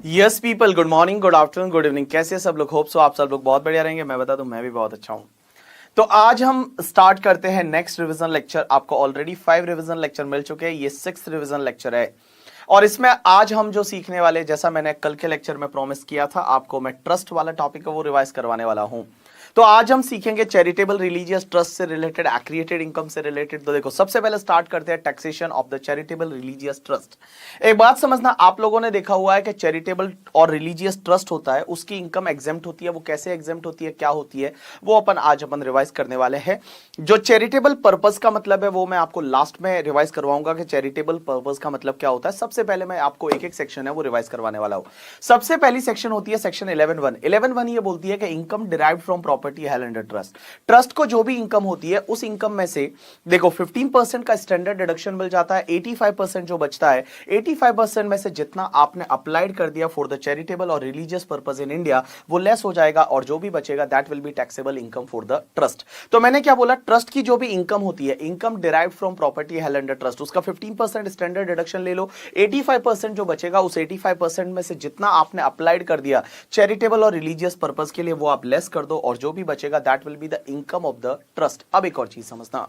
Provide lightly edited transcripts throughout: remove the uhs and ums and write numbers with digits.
Yes people, good morning, good afternoon, good evening. कैसे सब लोग? होप सो आप सब लोग बहुत बढ़िया रहेंगे। मैं बता दूं, मैं भी बहुत अच्छा हूं। तो आज हम स्टार्ट करते हैं नेक्स्ट रिवीजन लेक्चर। आपको ऑलरेडी 5 रिवीजन लेक्चर मिल चुके हैं, ये 6th रिवीजन लेक्चर है। और इसमें आज हम जो सीखने वाले, जैसा मैंने कल के लेक्चर में प्रॉमिस किया था आपको, मैं ट्रस्ट वाला टॉपिक है वो रिवाइज करवाने वाला हूं। तो आज हम सीखेंगे चैरिटेबल रिलीजियस ट्रस्ट से रिलेटेड, एक्रिएटेड इनकम से रिलेटेड। तो देखो, सबसे पहले स्टार्ट करते हैं taxation of the charitable religious trust. एक बात समझना, आप लोगों ने देखा हुआ है कि चैरिटेबल और रिलीजियस ट्रस्ट होता है, उसकी इनकम एग्जेम्प्ट होती है। वो कैसे एग्जेम्प्ट होती है, क्या होती है, वो आज अपन रिवाइज करने वाले हैं। जो चैरिटेबल पर्पस का मतलब है वो मैं आपको लास्ट में रिवाइज करवाऊंगा कि चैरिटेबल पर्पस का मतलब क्या होता है। सबसे पहले मैं आपको एक एक सेक्शन है वो रिवाइज करवाने वाला हूं। सबसे पहली सेक्शन होती है सेक्शन 11.1। 11.1 ये बोलती है कि income derived from property held under trust. Trust को जो भी इनकम होती है, उस इनकम में से देखो 15% का स्टैंडर्ड डिडक्शन मिल जाता है। 85% जो बचता है, 85% में से जितना आपने अप्लाइड कर दिया फॉर द चैरिटेबल और रिलीजियस पर्पस इन इंडिया, वो लेस हो जाएगा, और जो भी बचेगा that will be taxable income for the trust. तो मैंने क्या बोला, ट्रस्ट की जो भी इनकम होती है, income derived from property held under trust, उसका 15% स्टैंडर्ड डिडक्शन ले लो। 85% जो बचेगा, उस 85% में से जितना आपने अप्लाइड कर दिया चैरिटेबल और रिलीजियस पर्पस के लिए, वो आप लेस कर दो, और जो भी बचेगा that will be the income of the trust. अब एक और चीज समझना,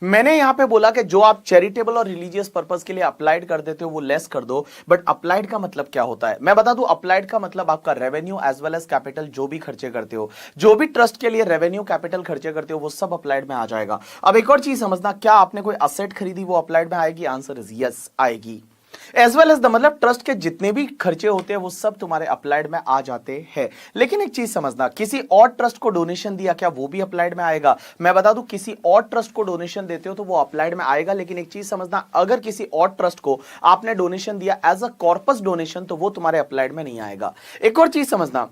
मैंने यहां पे बोला कि जो आप चैरिटेबल और रिलीजियस पर्पस के लिए अप्लाइड कर देते हो वो लेस कर दो, बट अप्लाइड का मतलब क्या होता है मैं बता दूं। अप्लाइड का मतलब आपका revenue as well as capital, जो भी खर्चे करते हो, जो भी ट्रस्ट के लिए रेवेन्यू कैपिटल खर्चे करते हो, वो सब अप्लाइड में आ जाएगा। अब एक और चीज समझना, क्या आपने कोई असेट खरीदी वो अप्लाइड में आएगी? आंसर इज यस, आएगी। एज वेल एज द मतलब ट्रस्ट के जितने भी खर्चे होते हैं वो सब तुम्हारे अप्लाइड में आ जाते हैं। लेकिन एक चीज समझना, किसी और ट्रस्ट को डोनेशन दिया, क्या वो भी अप्लाइड में आएगा? मैं बता दूं, किसी और ट्रस्ट को डोनेशन देते हो तो वो अप्लाइड में आएगा। लेकिन एक चीज समझना, अगर किसी और ट्रस्ट को आपने डोनेशन दिया एज अ कॉर्पस डोनेशन, तो वो तुम्हारे अप्लाइड में नहीं आएगा। एक और चीज समझना,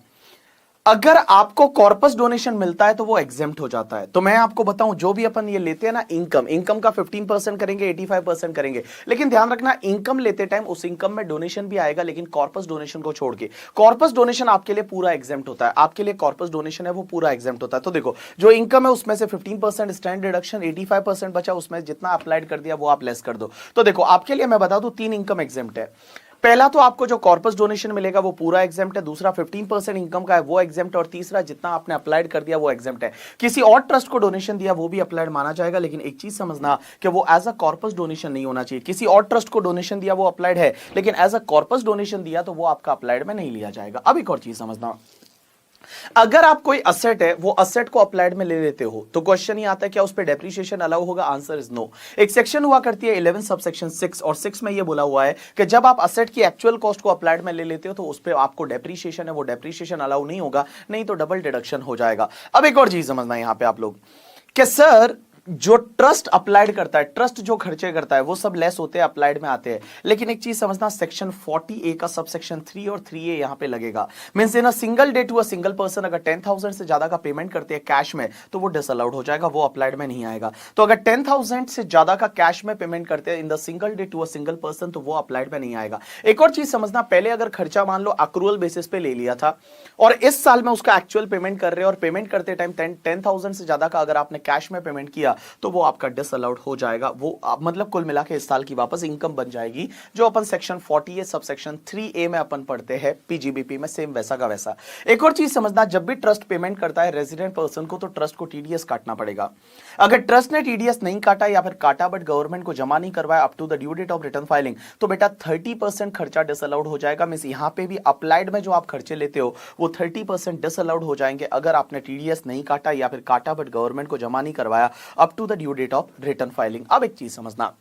अगर आपको कॉर्पस डोनेशन मिलता है तो वो एग्जेम्प्ट हो जाता है। तो मैं आपको बताऊं, जो भी अपन ये लेते हैं ना, इनकम का 15% करेंगे, 85% करेंगे, लेकिन ध्यान रखना, इनकम लेते टाइम उस इनकम में डोनेशन भी आएगा, लेकिन कॉर्पस डोनेशन को छोड़ के। कॉर्पस डोनेशन आपके लिए पूरा एग्जेम्प्ट होता है, आपके लिए कॉर्पस डोनेशन है वो पूरा एग्जेम्प्ट होता है। तो देखो, जो इनकम है उसमें से 15% स्टैंड डिडक्शन, 85% बचा, उसमें जितना अप्लाइड कर दिया वो आप लेस कर दो। तो देखो, आपके लिए मैं बता दूं, 3 इनकम एग्जेम्प्ट है। पहला तो आपको जो कॉर्पस डोनेशन मिलेगा वो पूरा एग्जेम्प्ट है, दूसरा 15% इनकम का है वो एग्जेम्प्ट, और तीसरा जितना आपने अप्लाइड कर दिया वो एग्जेम्प्ट है। किसी और ट्रस्ट को डोनेशन दिया वो भी अप्लाइड माना जाएगा, लेकिन एक चीज समझना कि वो एज अ कॉर्पस डोनेशन नहीं होना चाहिए। किसी और ट्रस्ट को डोनेशन दिया वो अप्लाइड है, लेकिन एज अ कॉर्पस डोनेशन दिया तो वो आपका अप्लाइड में नहीं लिया जाएगा। अब एक और चीज समझना, अगर आप कोई असेट है वो असेट को अप्लाइड में ले लेते हो, तो क्वेश्चन ही आता है क्या उस पर डेप्रिसिएशन अलाउ होगा? Answer is no. एक सेक्शन हुआ करती है 11 सबसेक्शन 6, और 6 में ये बोला हुआ है कि जब आप असेट की एक्चुअल कॉस्ट को अप्लाइड में ले लेते हो तो उस पर आपको डेप्रिसिएशन है वो डेप्रिसिएशन अलाउ नहीं होगा, नहीं तो डबल डिडक्शन हो जाएगा। अब एक और चीज समझना यहां पे आप लोग, कि सर जो ट्रस्ट अप्लाइड करता है, ट्रस्ट जो खर्चे करता है वो सब लेस होते हैं, अप्लाइड में आते हैं। लेकिन एक चीज समझना, सेक्शन 40A का सबसेक्शन 3 और 3A यहां पे लगेगा। Means in a single day to a single person, अगर 10,000 से ज्यादा का पेमेंट करते हैं कैश में, तो वो डिसअलाउड हो जाएगा, वो अप्लाइड में नहीं आएगा। तो अगर 10,000 से ज्यादा का कैश में पेमेंट करते हैं in the single day to a single person, तो वो अप्लाइड में नहीं आएगा। एक और चीज समझना, पहले अगर खर्चा मान लो अक्रूअल बेसिस पे ले लिया था, और इस साल में उसका एक्चुअल पेमेंट कर रहे हैं, और पेमेंट करते टाइम 10,000 से ज्यादा का अगर आपने कैश में पेमेंट किया, तो वो आपका डिसअलाउड हो जाएगा। वो मतलब कुल मिला के इस साल की वापस इनकम बन जाएगी, जो अपन सेक्शन 40A सबसेक्शन 3A में अपन पढ़ते हैं पीजीबीपी में, सेम वैसा का वैसा। एक और चीज समझना, जब भी ट्रस्ट पेमेंट करता है रेजिडेंट पर्सन को, तो ट्रस्ट को टीडीएस काटना पड़ेगा। अगर ट्रस्ट ने टीडीएस नहीं काटा, या फिर काटा बट गवर्नमेंट को जमा नहीं करवाया up to the due date of return filing, तो बेटा 30% खर्चा डिसअलाउड हो जाएगा। मींस यहां पे भी अप्लाइड में जो आप खर्चे लेते हो वो 30% डिसअलाउड हो जाएंगे, अगर आपने टीडीएस नहीं काटा, या फिर काटा बट गवर्नमेंट को जमा नहीं करवाया up to the due date of return filing. अब एक चीज समझना,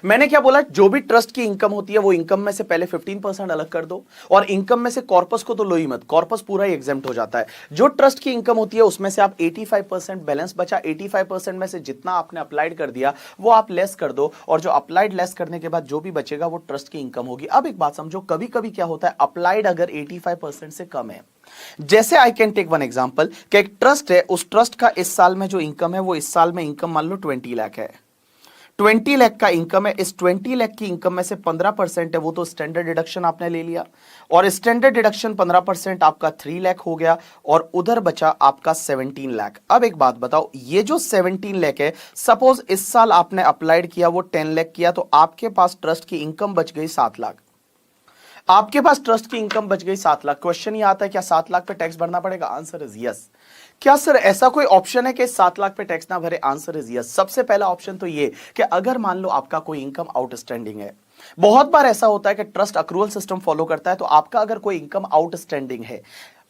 मैंने क्या बोला, जो भी ट्रस्ट की इनकम होती है वो इनकम में से पहले 15% अलग कर दो, और इनकम में से कॉर्पस को तो लो ही मत, कॉर्पस पूरा ही एग्जेम्प्ट हो जाता है। जो ट्रस्ट की इनकम होती है उसमें से आप 85% बैलेंस बचा, 85% में से जितना आपने अप्लाइड कर दिया वो आप लेस कर दो, और जो अप्लाइड लेस करने के बाद जो भी बचेगा वो ट्रस्ट की इनकम होगी। अब एक बात समझो, कभी कभी क्या होता है, अप्लाइड अगर 85% से कम है, जैसे I can take one example कि एक ट्रस्ट है, उस ट्रस्ट का इस साल में जो इनकम है वो इस साल में इनकम मान लो 20 लाख है, 20 लाख का इनकम है। इस 20 लाख की इनकम में से 15% है वो तो स्टैंडर्ड डिडक्शन आपने ले लिया, और स्टैंडर्ड डिडक्शन 15% आपका 3 लाख हो गया, और उधर बचा आपका 17 लाख। अब एक बात बताओ, ये जो 17 लाख है, सपोज इस साल आपने अप्लाइड किया वो 10 लाख किया, तो आपके पास ट्रस्ट की इनकम बच गई 7 लाख। आपके पास ट्रस्ट की इनकम बच गई 7 लाख। क्वेश्चन ये आता है क्या 7 लाख पे टैक्स भरना पड़ेगा? Answer is yes. क्या सर ऐसा कोई ऑप्शन है कि 7 लाख पे टैक्स ना भरे? Answer is yes. सबसे पहला ऑप्शन तो ये कि अगर मान लो आपका कोई इनकम आउटस्टैंडिंग है। बहुत बार ऐसा होता है कि ट्रस्ट अक्रूवल सिस्टम फॉलो करता है, तो आपका अगर कोई इनकम आउटस्टैंडिंग है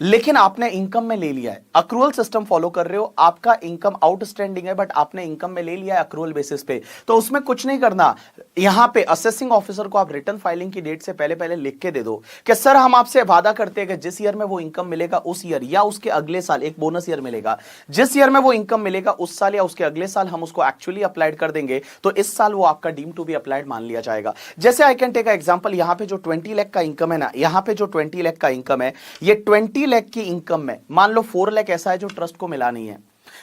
लेकिन आपने इनकम में ले लिया है, अक्रूवल सिस्टम फॉलो कर रहे हो, आपका इनकम आउटस्टैंडिंग है बट आपने इनकम में ले लिया है अक्रूवल बेसिस पे, तो उसमें कुछ नहीं करना। यहां पे असेसिंग ऑफिसर को आप रिटर्न फाइलिंग की डेट से पहले पहले लिख के दे दो कि सर हम आपसे वादा करते हैं कि जिस ईयर में वो इनकम मिलेगा उस ईयर या उसके अगले साल एक बोनस ईयर मिलेगा, जिस ईयर में वो इनकम मिलेगा उस साल या उसके अगले साल हम उसको एक्चुअली अप्लाइड कर देंगे, तो इस साल वो आपका डीम टू बी अप्लाइड मान लिया जाएगा। जैसे आई कैन टेक एग्जांपल, यहां पे जो 20 लाख का इनकम है ना, यहां पे जो 20 लाख का इनकम है, ये 20 लाख की इनकम में मान लो 4 लाख ऐसा है जो ट्रस्ट को मिला नहीं है,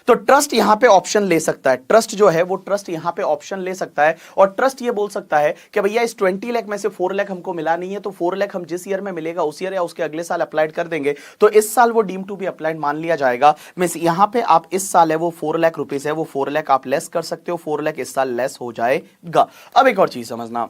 तो ट्रस्ट यहां पे ऑप्शन ले सकता है। ट्रस्ट जो है वो ट्रस्ट यहां पे ऑप्शन ले सकता है और ट्रस्ट ये बोल सकता है कि भैया इस 20 लाख में से 4 लाख हमको मिला नहीं है, तो 4 लाख हम जिस ईयर में मिलेगा उस ईयर या उसके अगले साल अप्लाइड कर देंगे, तो इस साल वो डीम टू बी अप्लाइड मान लिया जाएगा। मींस यहां पे आप इस साल है वो 4 लाख रुपीस है, वो 4 लाख आप लेस कर सकते हो, 4 लाख इस साल लेस हो जाएगा। अब एक और चीज समझना,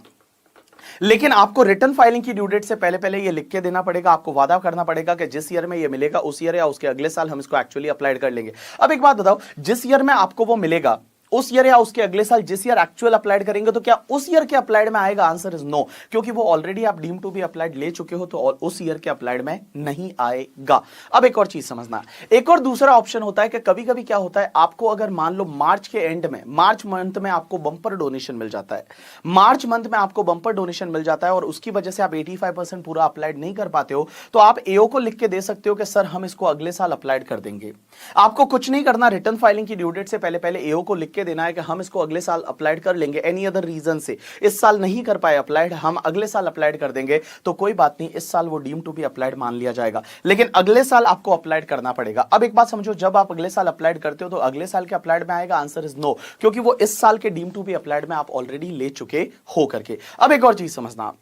लेकिन आपको रिटर्न फाइलिंग की ड्यू डेट से पहले पहले ये लिख के देना पड़ेगा, आपको वादा करना पड़ेगा कि जिस ईयर में ये मिलेगा उस ईयर या उसके अगले साल हम इसको एक्चुअली अप्लाइड कर लेंगे। अब एक बात बताओ, जिस ईयर में आपको वो मिलेगा उस ईयर या उसके अगले साल जिस ईयर एक्चुअल अप्लाइड करेंगे, तो क्या उस ईयर के अप्लाइड में आएगा? आंसर इज नो, क्योंकि वो ऑलरेडी आप डीम टू बी अप्लाइड ले चुके हो, तो उस ईयर के अप्लाइड में नहीं आएगा। अब एक और चीज समझना, एक और दूसरा ऑप्शन होता है कि कभी कभी क्या होता है, आपको अगर मान लो मार्च के एंड में, मार्च मंथ में आपको बंपर डोनेशन मिल जाता है, मार्च मंथ में आपको बंपर डोनेशन मिल जाता है और उसकी वजह से आप 85% पूरा अप्लाइड नहीं कर पाते हो, तो आप एओ को लिख के दे सकते हो कि सर हम इसको अगले साल अप्लाइड कर देंगे। आपको कुछ नहीं करना, रिटर्न फाइलिंग की ड्यू डेट से पहले पहले एओ को लिख के देना है कि हम इसको अगले साल अप्लाइड कर लेंगे, एनी अदर रीजन से इस साल नहीं कर पाए अप्लाइड, हम अगले साल अप्लाइड कर देंगे, तो कोई बात नहीं, इस साल वो डीम टू बी अप्लाइड मान लिया जाएगा, लेकिन अगले साल आपको अप्लाइड करना पड़ेगा। अब एक बात समझो, जब आप अगले साल अप्लाइड करते हो तो अगले साल के अप्लाइड में आएगा? आंसर इज नो, क्योंकि वो इस साल के डीम टू बी अप्लाइड में आप ऑलरेडी ले चुके हो करके। अब एक और चीज समझना,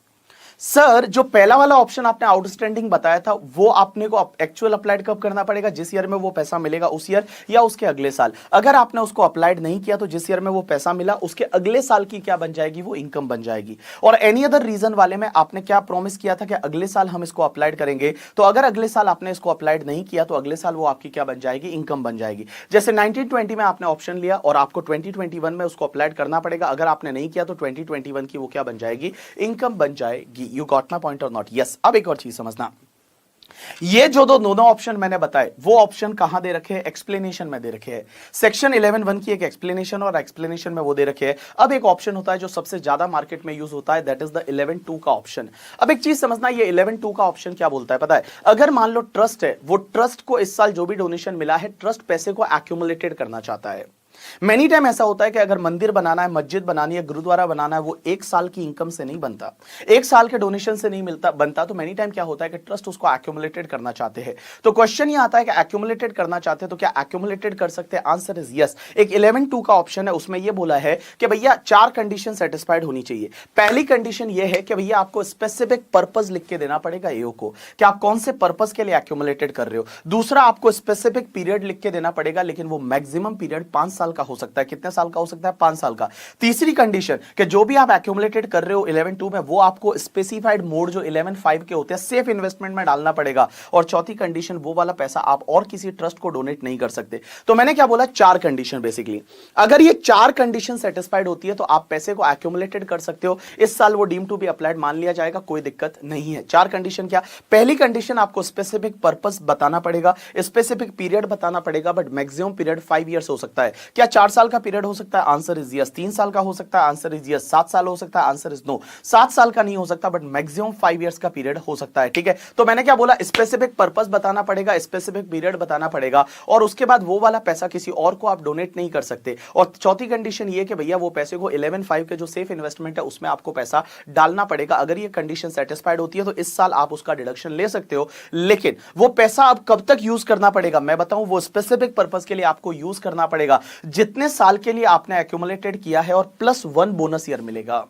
सर जो पहला वाला ऑप्शन आपने आउटस्टैंडिंग बताया था, वो आपने को एक्चुअल अप्लाइड कब करना पड़ेगा? जिस ईयर में वो पैसा मिलेगा उस ईयर या उसके अगले साल। अगर आपने उसको अप्लाइड नहीं किया तो जिस ईयर में वो पैसा मिला उसके अगले साल की क्या बन जाएगी? वो इनकम बन जाएगी। और एनी अदर रीजन वाले में आपने क्या प्रॉमिस किया था कि अगले साल हम इसको अप्लाइड करेंगे, तो अगर अगले साल आपने इसको अप्लाइड नहीं किया तो अगले साल वो आपकी क्या बन जाएगी? इनकम बन जाएगी। जैसे 1920 में आपने ऑप्शन लिया और आपको 2021 में उसको अप्लाइड करना पड़ेगा, अगर आपने नहीं किया तो 2021 की वो क्या बन जाएगी? इनकम बन जाएगी। यू गॉट माय पॉइंट और नॉट? यस। अब एक और चीज समझना, ये जो दोनों ऑप्शन मैंने बताए वो ऑप्शन कहां दे रखे हैं? एक्सप्लेनेशन में दे रखे हैं। सेक्शन 11(1) की एक एक्सप्लेनेशन और एक्सप्लेनेशन में वो दे रखे हैं। अब एक ऑप्शन होता है जो सबसे ज्यादा मार्केट में यूज होता है, दैट इज द 11(2) का ऑप्शन। अब एक चीज समझना, ये 11(2) का ऑप्शन क्या बोलता है पता है? अगर मान लो ट्रस्ट है, वो ट्रस्ट को इस साल जो भी डोनेशन मिला है, ट्रस्ट पैसे को एक्यूमुलेटेड करना चाहता है। मेनी टाइम ऐसा होता है कि अगर मंदिर बनाना है, मस्जिद बनानी है, गुरुद्वारा बनाना है, वो एक साल की इनकम से नहीं बनता, एक साल के डोनेशन से नहीं मिलता बनता, तो मेनी टाइम क्या होता है कि ट्रस्ट उसको एक्यूमुलेटेड करना चाहते हैं। तो क्वेश्चन ये आता है कि एक्यूमुलेटेड करना चाहते हैं तो क्या एक्यूमुलेटेड कर सकते हैं? Answer is yes. एक 11(2) का ऑप्शन है, उसमें यह बोला है कि भैया 4 कंडीशन सेटिस्फाइड होनी चाहिए। पहली कंडीशन यह है कि भैया आपको स्पेसिफिक पर्पस लिख के देना पड़ेगा एओ को कि आप कौन से पर्पस के लिए एक्यूमुलेटेड कर रहे हो। दूसरा, आपको स्पेसिफिक पीरियड लिख के देना पड़ेगा, लेकिन वो मैक्सिमम पीरियड 5 साल का हो सकता है। कितने साल का हो सकता है? 5 साल का। तीसरी कंडीशन कि जो भी आप एक्यूमुलेटेड कर रहे हो 11(2) में, वो आपको स्पेसिफाइड मोड जो 11(5) के होते हैं सेफ इन्वेस्टमेंट में डालना पड़ेगा। और चौथी कंडीशन, वो वाला पैसा आप और किसी ट्रस्ट को डोनेट नहीं कर सकते। तो मैंने क्या बोला? 4 कंडीशन बेसिकली। अगर ये 4 कंडीशन सेटिस्फाइड होती है तो आप पैसे को एक्यूमुलेटेड कर सकते हो, इस साल वो डीम टू बी अप्लाइड मान लिया जाएगा, कोई दिक्कत नहीं है। 4 कंडीशन क्या? पहली कंडीशन, आपको स्पेसिफिक पर्पस बताना पड़ेगा, स्पेसिफिक पीरियड बताना पड़ेगा, बट मैक्सिमम पीरियड 5 ईयर्स हो सकता है। क्या 4 साल का पीरियड हो सकता है? Answer is yes. 3 साल का हो सकता है? Answer is yes. 7 साल हो सकता है? Answer is no. 7 साल का नहीं हो सकता, बट मैक्सिमम 5 इयर्स का पीरियड हो सकता है। ठीक है, तो मैंने क्या बोला? स्पेसिफिक पर्पस बताना पड़ेगा, स्पेसिफिक पीरियड बताना पड़ेगा, और उसके बाद वो वाला पैसा किसी और को आप डोनेट नहीं कर सकते। और चौथी कंडीशन ये कि भैया वो पैसे को 11(5) के जो सेफ इन्वेस्टमेंट है उसमें आपको पैसा डालना पड़ेगा। अगर ये कंडीशन सेटिस्फाइड होती है तो इस साल आप उसका डिडक्शन ले सकते हो, लेकिन वो पैसा अब कब तक यूज करना पड़ेगा मैं बताऊं? वो स्पेसिफिक पर्पस के लिए आपको यूज करना पड़ेगा जितने साल के लिए आपने एक्यूमुलेटेड किया है, और +1 बोनस ईयर मिलेगा।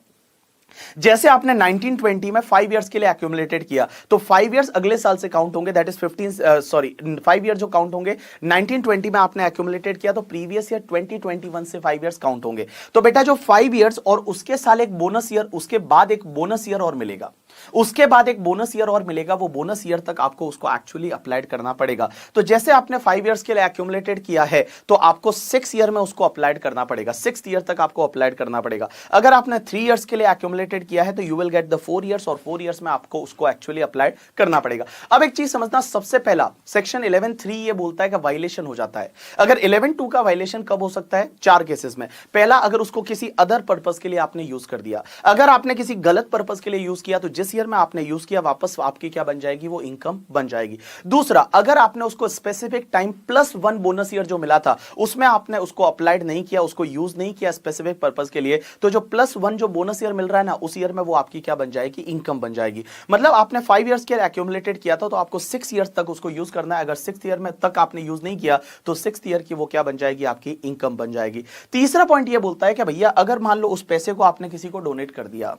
जैसे आपने 1920 में 5 इयर्स के लिए एक्यूमुलेटेड किया तो 5 इयर्स अगले साल से काउंट होंगे, दैट इज 5 ईयर जो काउंट होंगे 1920 में आपने एक्यूमुलेटेड किया तो प्रीवियस ईयर 2021 से 5 इयर्स काउंट होंगे। तो बेटा जो 5 इयर्स और उसके साल एक बोनस ईयर, उसके बाद एक बोनस ईयर और मिलेगा, उसके बाद एक बोनस ईयर और मिलेगा, वो बोनस ईयर तक आपको उसको एक्चुअली अप्लाइड करना पड़ेगा। तो जैसे आपने 5 इयर्स के लिए एक्यूमुलेटेड किया है तो आपको 6 ईयर में उसको अप्लाइड करना पड़ेगा, 6th ईयर तक आपको अप्लाइड करना पड़ेगा। अगर आपने 3 इयर्स के लिए एक्यूमुलेटेड किया है तो you will get the 4 years और 4 इयर्स में आपको उसको एक्चुअली अप्लाइड करना पड़ेगा। अब एक चीज समझना, सबसे पहला सेक्शन 11(3) ये बोलता है कि वायलेशन हो जाता है। अगर 11(2) का वायलेशन कब हो सकता है? 4 केसेस में। पहला, अगर उसको किसी अदर पर्पस के लिए आपने यूज कर दिया, अगर आपने किसी गलत पर्पस के लिए यूज किया तो जिस ईयर में आपने यूज किया वापस आपकी क्या बन जाएगी? वो इनकम बन जाएगी। दूसरा, अगर आपने उसको स्पेसिफिक टाइम +1 बोनस ईयर जो मिला था उसमें आपने उसको अप्लाइड नहीं किया, उसको यूज नहीं किया स्पेसिफिक पर्पस के लिए, तो जो +1 जो बोनस ईयर मिल रहा है ना उस ईयर में वो आपकी क्या बन जाएगी? इनकम बन जाएगी। मतलब आपने 5 इयर्स के लिए एक्यूमुलेटेड किया था तो आपको 6 इयर्स तक उसको यूज करना है। अगर 6th ईयर में तक आपने यूज नहीं किया तो 6th ईयर की वो क्या बन जाएगी? आपकी इनकम बन जाएगी। तीसरा पॉइंट ये बोलता है कि भैया अगर मान लो उस पैसे को आपने किसी को डोनेट कर दिया,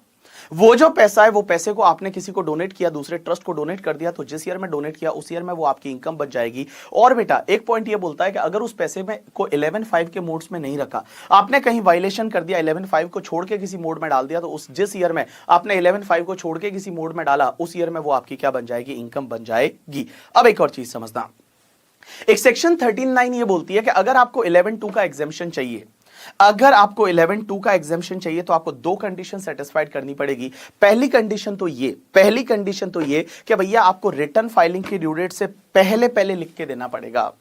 वो जो पैसा है वो पैसे को आपने किसी को डोनेट किया, दूसरे ट्रस्ट को डोनेट कर दिया, तो जिस ईयर में डोनेट किया उस ईयर में वो आपकी इनकम बन जाएगी। और बेटा एक पॉइंट ये बोलता है कि अगर उस पैसे में को 11(5) के मोड्स में नहीं रखा, आपने कहीं वायलेशन कर दिया, 11(5) को छोड़ के किसी मोड में डाल दिया, तो उस जिस ईयर में आपने 11(5) को छोड़ के किसी मोड में डाला उस ईयर में वो आपकी क्या बन जाएगी? इनकम बन जाएगी। अब एक और चीज समझना, एक सेक्शन 13(9) ये बोलती है कि अगर आपको 11(2) का एग्जेम्पशन चाहिए, अगर आपको 11(2) का एग्जेम्पशन चाहिए तो आपको 2 कंडीशन सेटिस्फाइड करनी पड़ेगी। पहली कंडीशन तो ये कि भैया आपको रिटर्न फाइलिंग की ड्यू डेट से पहले पहले लिख के देना पड़ेगा।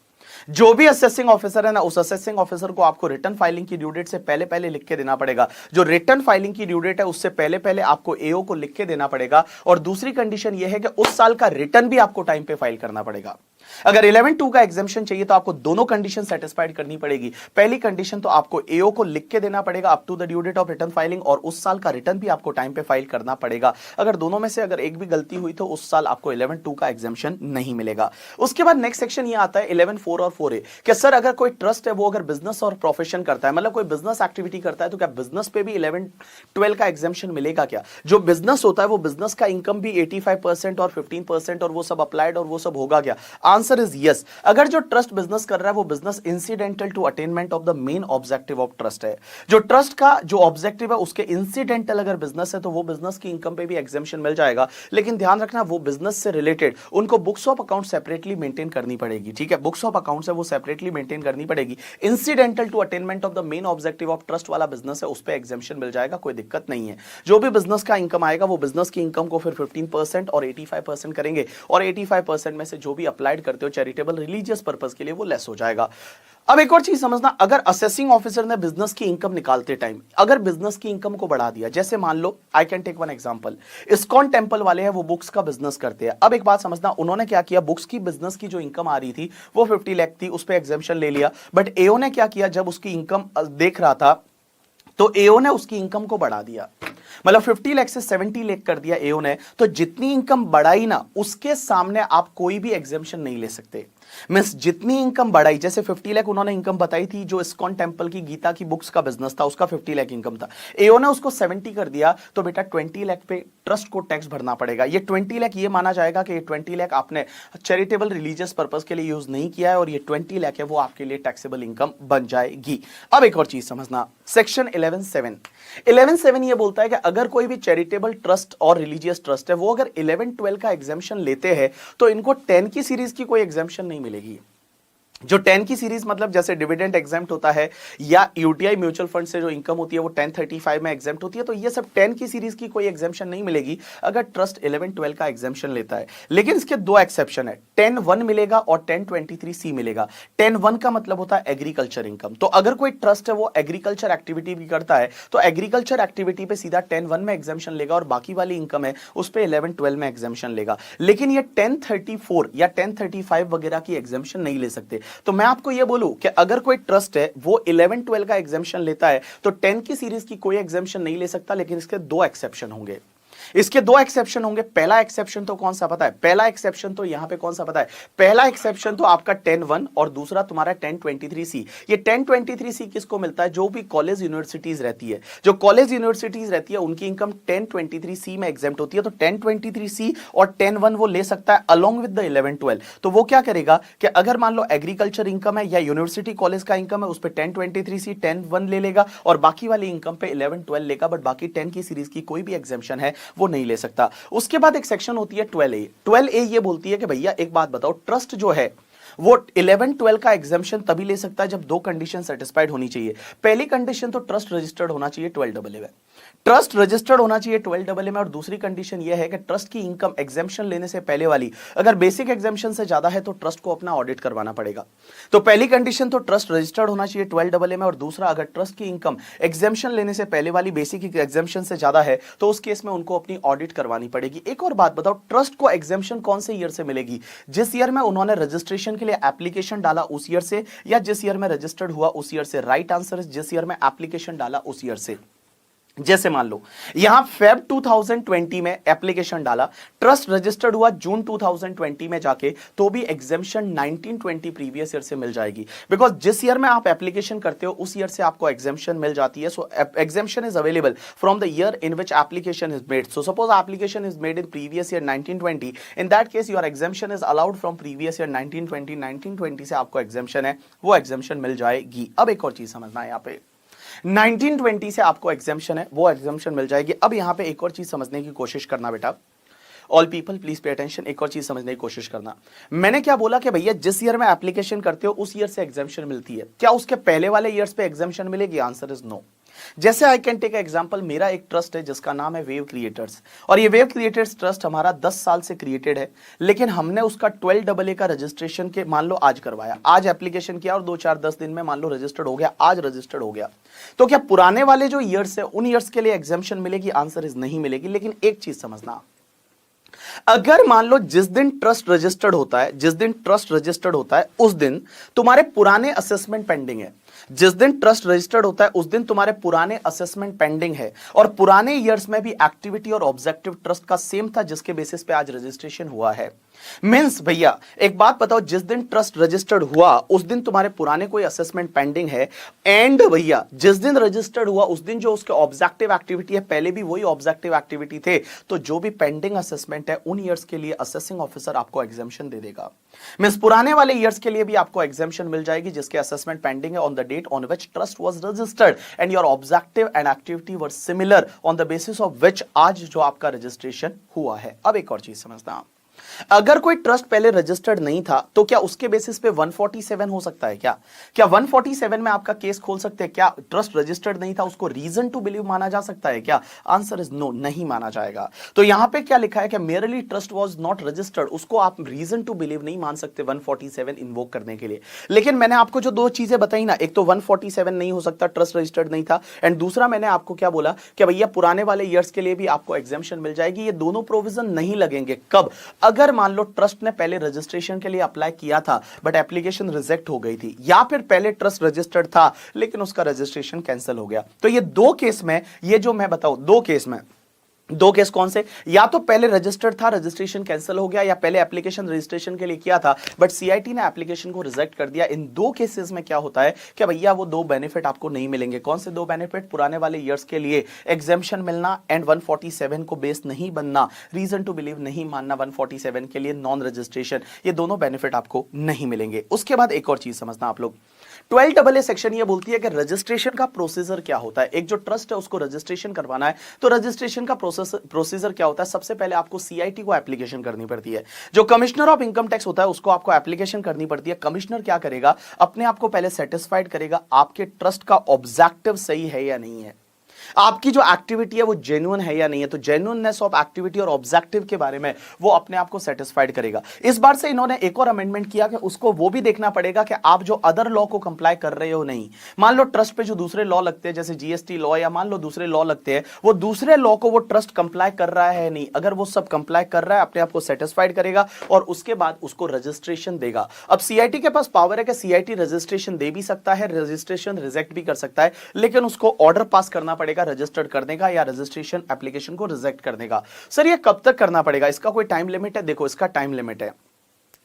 जो भी असेसिंग ऑफिसर है ना, उस असेसिंग ऑफिसर को आपको रिटर्न फाइलिंग की ड्यू डेट से पहले पहले लिख के देना पड़ेगा। जो रिटर्न फाइलिंग की ड्यू डेट है उससे पहले पहले आपको एओ को लिख के देना पड़ेगा। और दूसरी कंडीशन यह है कि उस साल का रिटर्न भी आपको टाइम पे फाइल करना पड़ेगा। अगर 11(2) का एग्जेम्पशन चाहिए तो आपको दोनों कंडीशन सेटिस्फाइड करनी पड़ेगी। पहली कंडीशन तो आपको एओ को लिख के देना पड़ेगा up to the due date of return filing, और उस साल का रिटर्न भी आपको टाइम पे फाइल करना पड़ेगा। अगर दोनों में से अगर एक भी गलती हुई तो उस साल आपको 11(2) का एग्जेम्पशन नहीं मिलेगा। उसके बाद नेक्स्ट सेक्शन ये आता है 11(4) और 4A कि सर अगर कोई ट्रस्ट है वो अगर बिजनेस और प्रोफेशन करता है, मतलब कोई बिजनेस एक्टिविटी करता है, तो क्या बिजनेस पे भी 11(12) का एग्जेम्पशन मिलेगा क्या? जो बिजनेस होता है वो बिजनेस का इनकम भी 85% और 15% और वो सब अप्लाइड और वो सब होगा क्या? Answer is yes. अगर जो ट्रस्ट बिजनेस कर रहा है वो business incidental to attainment of the main objective of trust है, जो ट्रस्ट का जो ऑब्जेक्टिव है उसके इंसिडेंटल अगर बिजनेस है तो वो बिजनेस की इनकम पे भी एग्जेम्पशन मिल जाएगा। लेकिन ध्यान रखना वो बिजनेस से रिलेटेड उनको books of account separately maintain करनी पड़ेगी। ठीक है, बुक्स ऑफ अकाउंट है वो सेपरेटली मेंटेन करनी पड़ेगी। Incidental to attainment of the main objective of trust वाला बिजनेस है उस पे एग्जेम्पशन मिल जाएगा, कोई दिक्कत नहीं है। जो भी बिजनेस का इनकम आएगा वो बिजनेस की इनकम को फिर 15% और 85% करेंगे, और 85% में से जो भी अप्लाइड करते हो चैरिटेबल रिलीजियस पर्पस के लिए वो लेस हो जाएगा। अब एक और चीज समझना, अगर असेसिंग ऑफिसर ने बिजनेस की इनकम निकालते टाइम अगर बिजनेस की इनकम को बढ़ा दिया, जैसे मान लो I can take one example, ISKCON temple वाले हैं वो बुक्स का बिजनेस करते हैं। अब एक बात समझना, उन्होंने क्या किया, बुक्स की बिजनेस की जो इनकम आ रही थी वो 50 लाख थी, उस पर एग्जेम्पशन ले लिया। बट एओ ने क्या किया, जब उसकी इनकम देख रहा था तो एओ ने उसकी इनकम को बढ़ा दिया, मतलब 50 लाख से 70 लाख कर दिया एओ ने। तो जितनी इनकम बढ़ाई ना उसके सामने आप कोई भी एग्जेम्पशन नहीं ले सकते। मींस जितनी इनकम बढ़ाई, जैसे 50 लाख उन्होंने इनकम बताई थी, जो इस्कॉन टेंपल की गीता की बुक्स का बिजनेस था उसका 50 लाख इनकम था, एओ ने उसको 70 कर दिया, तो बेटा 20 लाख पे ट्रस्ट को टैक्स भरना पड़ेगा। ये 20 लाख ये माना जाएगा कि ये 20 लाख आपने चैरिटेबल रिलीजियस पर्पस के लिए यूज नहीं किया है, और ये 20 लाख है वो आपके लिए टैक्सेबल इनकम बन जाएगी। अब एक और चीज समझना, सेक्शन 11(7) ये बोलता है कि अगर कोई भी चैरिटेबल ट्रस्ट और रिलीजियस ट्रस्ट है वो अगर 11-12 का एग्जेम्पशन लेते हैं तो इनको 10 की सीरीज की कोई एग्जेम्पशन नहीं मिलेगी। जो 10 की सीरीज मतलब जैसे डिविडेंड एग्जेम्प्ट होता है या यूटीआई म्यूचुअल फंड से जो इनकम होती है वो 1035 में एग्जेम्प्ट होती है, तो ये सब 10 की सीरीज की कोई एग्जेम्पशन नहीं मिलेगी अगर ट्रस्ट 11-12 का एग्जेम्पशन लेता है। लेकिन इसके 2 एक्सेप्शन है, 10(1) मिलेगा और 1023C मिलेगा। 10(1) का मतलब होता है एग्रीकल्चर इनकम, तो अगर कोई ट्रस्ट है वो एग्रीकल्चर एक्टिविटी भी करता है तो एग्रीकल्चर एक्टिविटी पे सीधा 10(1) में एग्जेम्पशन लेगा, और बाकी वाली इनकम है उस पर 11-12 में एग्जेम्पशन लेगा। लेकिन ये 1034 या 1035 वगैरह की एग्जेम्पशन नहीं ले सकते। तो मैं आपको यह बोलूं कि अगर कोई ट्रस्ट है वो 11-12 का एग्जेम्पशन लेता है तो 10 की सीरीज की कोई एग्जेम्पशन नहीं ले सकता, लेकिन इसके 2 एक्सेप्शन होंगे। इसके दो एक्सेप्शन होंगे। पहला एक्सेप्शन तो कौन सा पता है? पहला एक्सेप्शन तो यहां पे कौन सा पता है? पहला एक्सेप्शन तो आपका 10(1) और दूसरा तुम्हारा 10(23)(c). ये 10(23)(c) किसको मिलता है? जो भी कॉलेज यूनिवर्सिटीज रहती है, जो कॉलेज यूनिवर्सिटीज रहती है उनकी इनकम 10(23)(c) में एग्जेम्प्ट होती है। तो 10(23)(c) और 10(1) वो ले सकता है अलोंग विद द 11-12। तो वो क्या करेगा कि अगर मान लो एग्रीकल्चर इनकम है या यूनिवर्सिटी कॉलेज का इनकम है, उस पर 10(23)(c) 10(1) ले लेगा और बाकी वाली इनकम पे 11-12 लेगा, बट बाकी 10 की सीरीज की कोई भी एग्जेम्पशन है वो नहीं ले सकता। उसके बाद एक सेक्शन होती है 12A। 12A ये बोलती है कि भैया एक बात बताओ, ट्रस्ट जो है वो 11-12 का एग्जाम्पशन तभी ले सकता है जब दो कंडीशन सेटिस्फाइड होनी चाहिए। पहली कंडीशन तो ट्रस्ट रजिस्टर्ड होना चाहिए 12AA में, ट्रस्ट रजिस्टर्ड होना चाहिए 12AA में, और दूसरी कंडीशन यह है कि ट्रस्ट की इनकम एग्जाम्पशन लेने से पहले वाली अगर बेसिक एग्जाम्पशन से ज्यादा है तो ट्रस्ट को अपना ऑडिट करवाना पड़ेगा। तो पहली कंडीशन तो ट्रस्ट रजिस्टर्ड होना चाहिए 12AA में, और दूसरा अगर ट्रस्ट की इनकम एग्जाम्पशन लेने से पहले वाली बेसिक एग्जाम्पशन से ज्यादा है तो उस केस में उनको अपनी ऑडिट करवानी पड़ेगी। एक और बात बताओ, ट्रस्ट को एग्जाम्पशन कौन से ईयर से मिलेगी? जिस ईयर में उन्होंने रजिस्ट्रेशन के लिए एप्लीकेशन डाला उस ईयर से, या जिस ईयर में रजिस्टर्ड हुआ उस ईयर से। राइट आंसर है जिस ईयर में एप्लीकेशन डाला उस ईयर से। जैसे मान लो यहां फेब 2020 में एप्लीकेशन डाला, ट्रस्ट रजिस्टर्ड हुआ जून 2020 में जाके, तो भी एग्जेम्पशन 1920 प्रीवियस ईयर से मिल जाएगी। बिकॉज जिस ईयर में आप एप्लीकेशन करते हो उस ईयर से आपको एग्जेम्पशन मिल जाती है। So exemption is available from the year in which application is made. So suppose application is made in previous year 1920, in that case your exemption is allowed from previous year 1920। 1920 से आपको exemption है वो exemption मिल जाएगी। अब एक और चीज समझना है, यहां पे 1920 से आपको एग्जाम्पशन है वो एग्जाम्पशन मिल जाएगी। अब यहां पे एक और चीज समझने की कोशिश करना बेटा, all people please pay attention, एक और चीज समझने की कोशिश करना। मैंने क्या बोला कि भैया जिस ईयर में एप्लीकेशन करते हो उस ईयर से एग्जाम्पशन मिलती है, क्या उसके पहले वाले ईयर्स पे एग्जाम्पशन मिलेगी? Answer is no. जैसे आई कैन टेक एग्जांपल, मेरा एक ट्रस्ट है जिसका नाम है वेव क्रिएटर्स, और ये वेव क्रिएटर्स ट्रस्ट हमारा 10 साल से क्रिएटेड है, लेकिन हमने उसका 12AA का रजिस्ट्रेशन के मान लो आज करवाया, आज एप्लीकेशन किया और 2-4-10 दिन में मान लो रजिस्टर्ड हो गया, आज रजिस्टर्ड हो गया। तो क्या पुराने वाले जो ईयर्स है उन ईयर्स के लिए एग्जाम्पशन मिलेगी? आंसर इज नहीं मिलेगी। लेकिन एक चीज समझना, अगर मान लो जिस दिन ट्रस्ट रजिस्टर्ड होता है, जिस दिन ट्रस्ट रजिस्टर्ड होता है उस दिन तुम्हारे पुराने असेसमेंट पेंडिंग है, जिस दिन ट्रस्ट रजिस्टर्ड होता है उस दिन तुम्हारे पुराने असेसमेंट पेंडिंग है, और पुराने ईयर्स में भी एक्टिविटी और ऑब्जेक्टिव ट्रस्ट का सेम था जिसके बेसिस पे आज रजिस्ट्रेशन हुआ है। मींस भैया एक बात बताओ, जिस दिन ट्रस्ट रजिस्टर्ड हुआ उस दिन तुम्हारे पुराने कोई असेसमेंट पेंडिंग है, एंड भैया जिस दिन रजिस्टर्ड हुआ उस दिन जो उसके ऑब्जेक्टिव एक्टिविटी है पहले भी वही ऑब्जेक्टिव एक्टिविटी थे, तो जो भी पेंडिंग असेसमेंट है उन ईयर्स के लिए असेसिंग ऑफिसर आपको एग्जाम्पशन दे देगा। मींस पुराने वाले ईयर्स के लिए भी आपको एग्जाम्पशन मिल जाएगी जिसके असेसमेंट पेंडिंग है on the date on which trust was registered and your objective and activity were similar on the basis of which आज जो आपका रजिस्ट्रेशन हुआ है। अब एक और चीज समझना, अगर कोई ट्रस्ट पहले रजिस्टर्ड नहीं था तो क्या उसके बेसिस पे 147 हो सकता है? क्या 147 में आपका केस खोल सकते हैं? क्या ट्रस्ट रजिस्टर्ड नहीं था उसको रीजन टू बिलीव माना जा सकता है क्या? आंसर इज नो, नहीं माना जाएगा। तो यहां पे क्या लिखा है कि merely trust was not registered, उसको आप रीजन टू बिलीव नहीं मान सकते 147 इन्वोक करने के लिए। लेकिन मैंने आपको जो दो चीजें बताई ना, एक तो 147 नहीं हो सकता, ट्रस्ट रजिस्टर्ड नहीं था, एंड दूसरा मैंने आपको क्या बोला कि भैया पुराने वाले ईयर्स के लिए भी आपको एग्जाम्पशन मिल जाएगी। ये दोनों प्रोविजन नहीं लगेंगे कब? अगर मान लो ट्रस्ट ने पहले रजिस्ट्रेशन के लिए अप्लाई किया था बट एप्लीकेशन रिजेक्ट हो गई थी, या फिर पहले ट्रस्ट रजिस्टर्ड था लेकिन उसका रजिस्ट्रेशन कैंसिल हो गया। तो ये दो केस में, ये जो मैं बताऊं दो केस कौन से, या तो पहले रजिस्टर्ड था रजिस्ट्रेशन कैंसिल हो गया, या पहले एप्लीकेशन रजिस्ट्रेशन के लिए किया था बट सीआईटी ने एप्लीकेशन को रिजेक्ट कर दिया। इन दो केसेस में क्या होता है कि भैया वो दो बेनिफिट आपको नहीं मिलेंगे। कौन से दो बेनिफिट? पुराने वाले ईयर्स के लिए एग्जाम्पशन मिलना एंड 147 को बेस नहीं बनना, रीजन टू बिलीव नहीं मानना 147 के लिए, नॉन रजिस्ट्रेशन, ये दोनों बेनिफिट आपको नहीं मिलेंगे। उसके बाद एक और चीज समझना आप लोग, 12AA सेक्शन ये बोलती है कि रजिस्ट्रेशन का प्रोसीजर क्या होता है। एक जो ट्रस्ट है उसको रजिस्ट्रेशन करवाना है तो रजिस्ट्रेशन का प्रोसीजर क्या होता है? सबसे पहले आपको सीआईटी को एप्लीकेशन करनी पड़ती है, जो कमिश्नर ऑफ इनकम टैक्स होता है उसको आपको एप्लीकेशन करनी पड़ती है। कमिश्नर क्या करेगा? अपने आप को पहले सेटिस्फाइड करेगा आपके ट्रस्ट का ऑब्जेक्टिव सही है या नहीं है, आपकी जो एक्टिविटी है वो जेन्युइन है या नहीं है। तो जेन्युइननेस ऑफ एक्टिविटी और ऑब्जेक्टिव के बारे में वो अपने आप को सेटिस्फाइड करेगा। इस बार से इन्होंने एक और अमेंडमेंट किया कि उसको वो भी देखना पड़ेगा कि आप जो अदर लॉ को कंप्लाई कर रहे हो नहीं। मान लो ट्रस्ट पे जो दूसरे लॉ लगते हैं जैसे जीएसटी लॉ या मान लो दूसरे लॉ लगते हैं, वो दूसरे लॉ को वो ट्रस्ट कंप्लाई कर रहा है नहीं। अगर वो सब कंप्लाई कर रहा है अपने आप को सेटिस्फाइड करेगा और उसके बाद उसको रजिस्ट्रेशन देगा। अब सीआईटी के पास पावर है कि सीआईटी रजिस्ट्रेशन दे भी सकता है, रजिस्ट्रेशन रिजेक्ट भी कर सकता है, लेकिन उसको ऑर्डर पास करना पड़ेगा पड़ेगा रजिस्टर्ड करने का या रजिस्ट्रेशन एप्लीकेशन को रिजेक्ट करने का। सर ये कब तक करना पड़ेगा, इसका कोई टाइम लिमिट है? देखो इसका टाइम लिमिट है,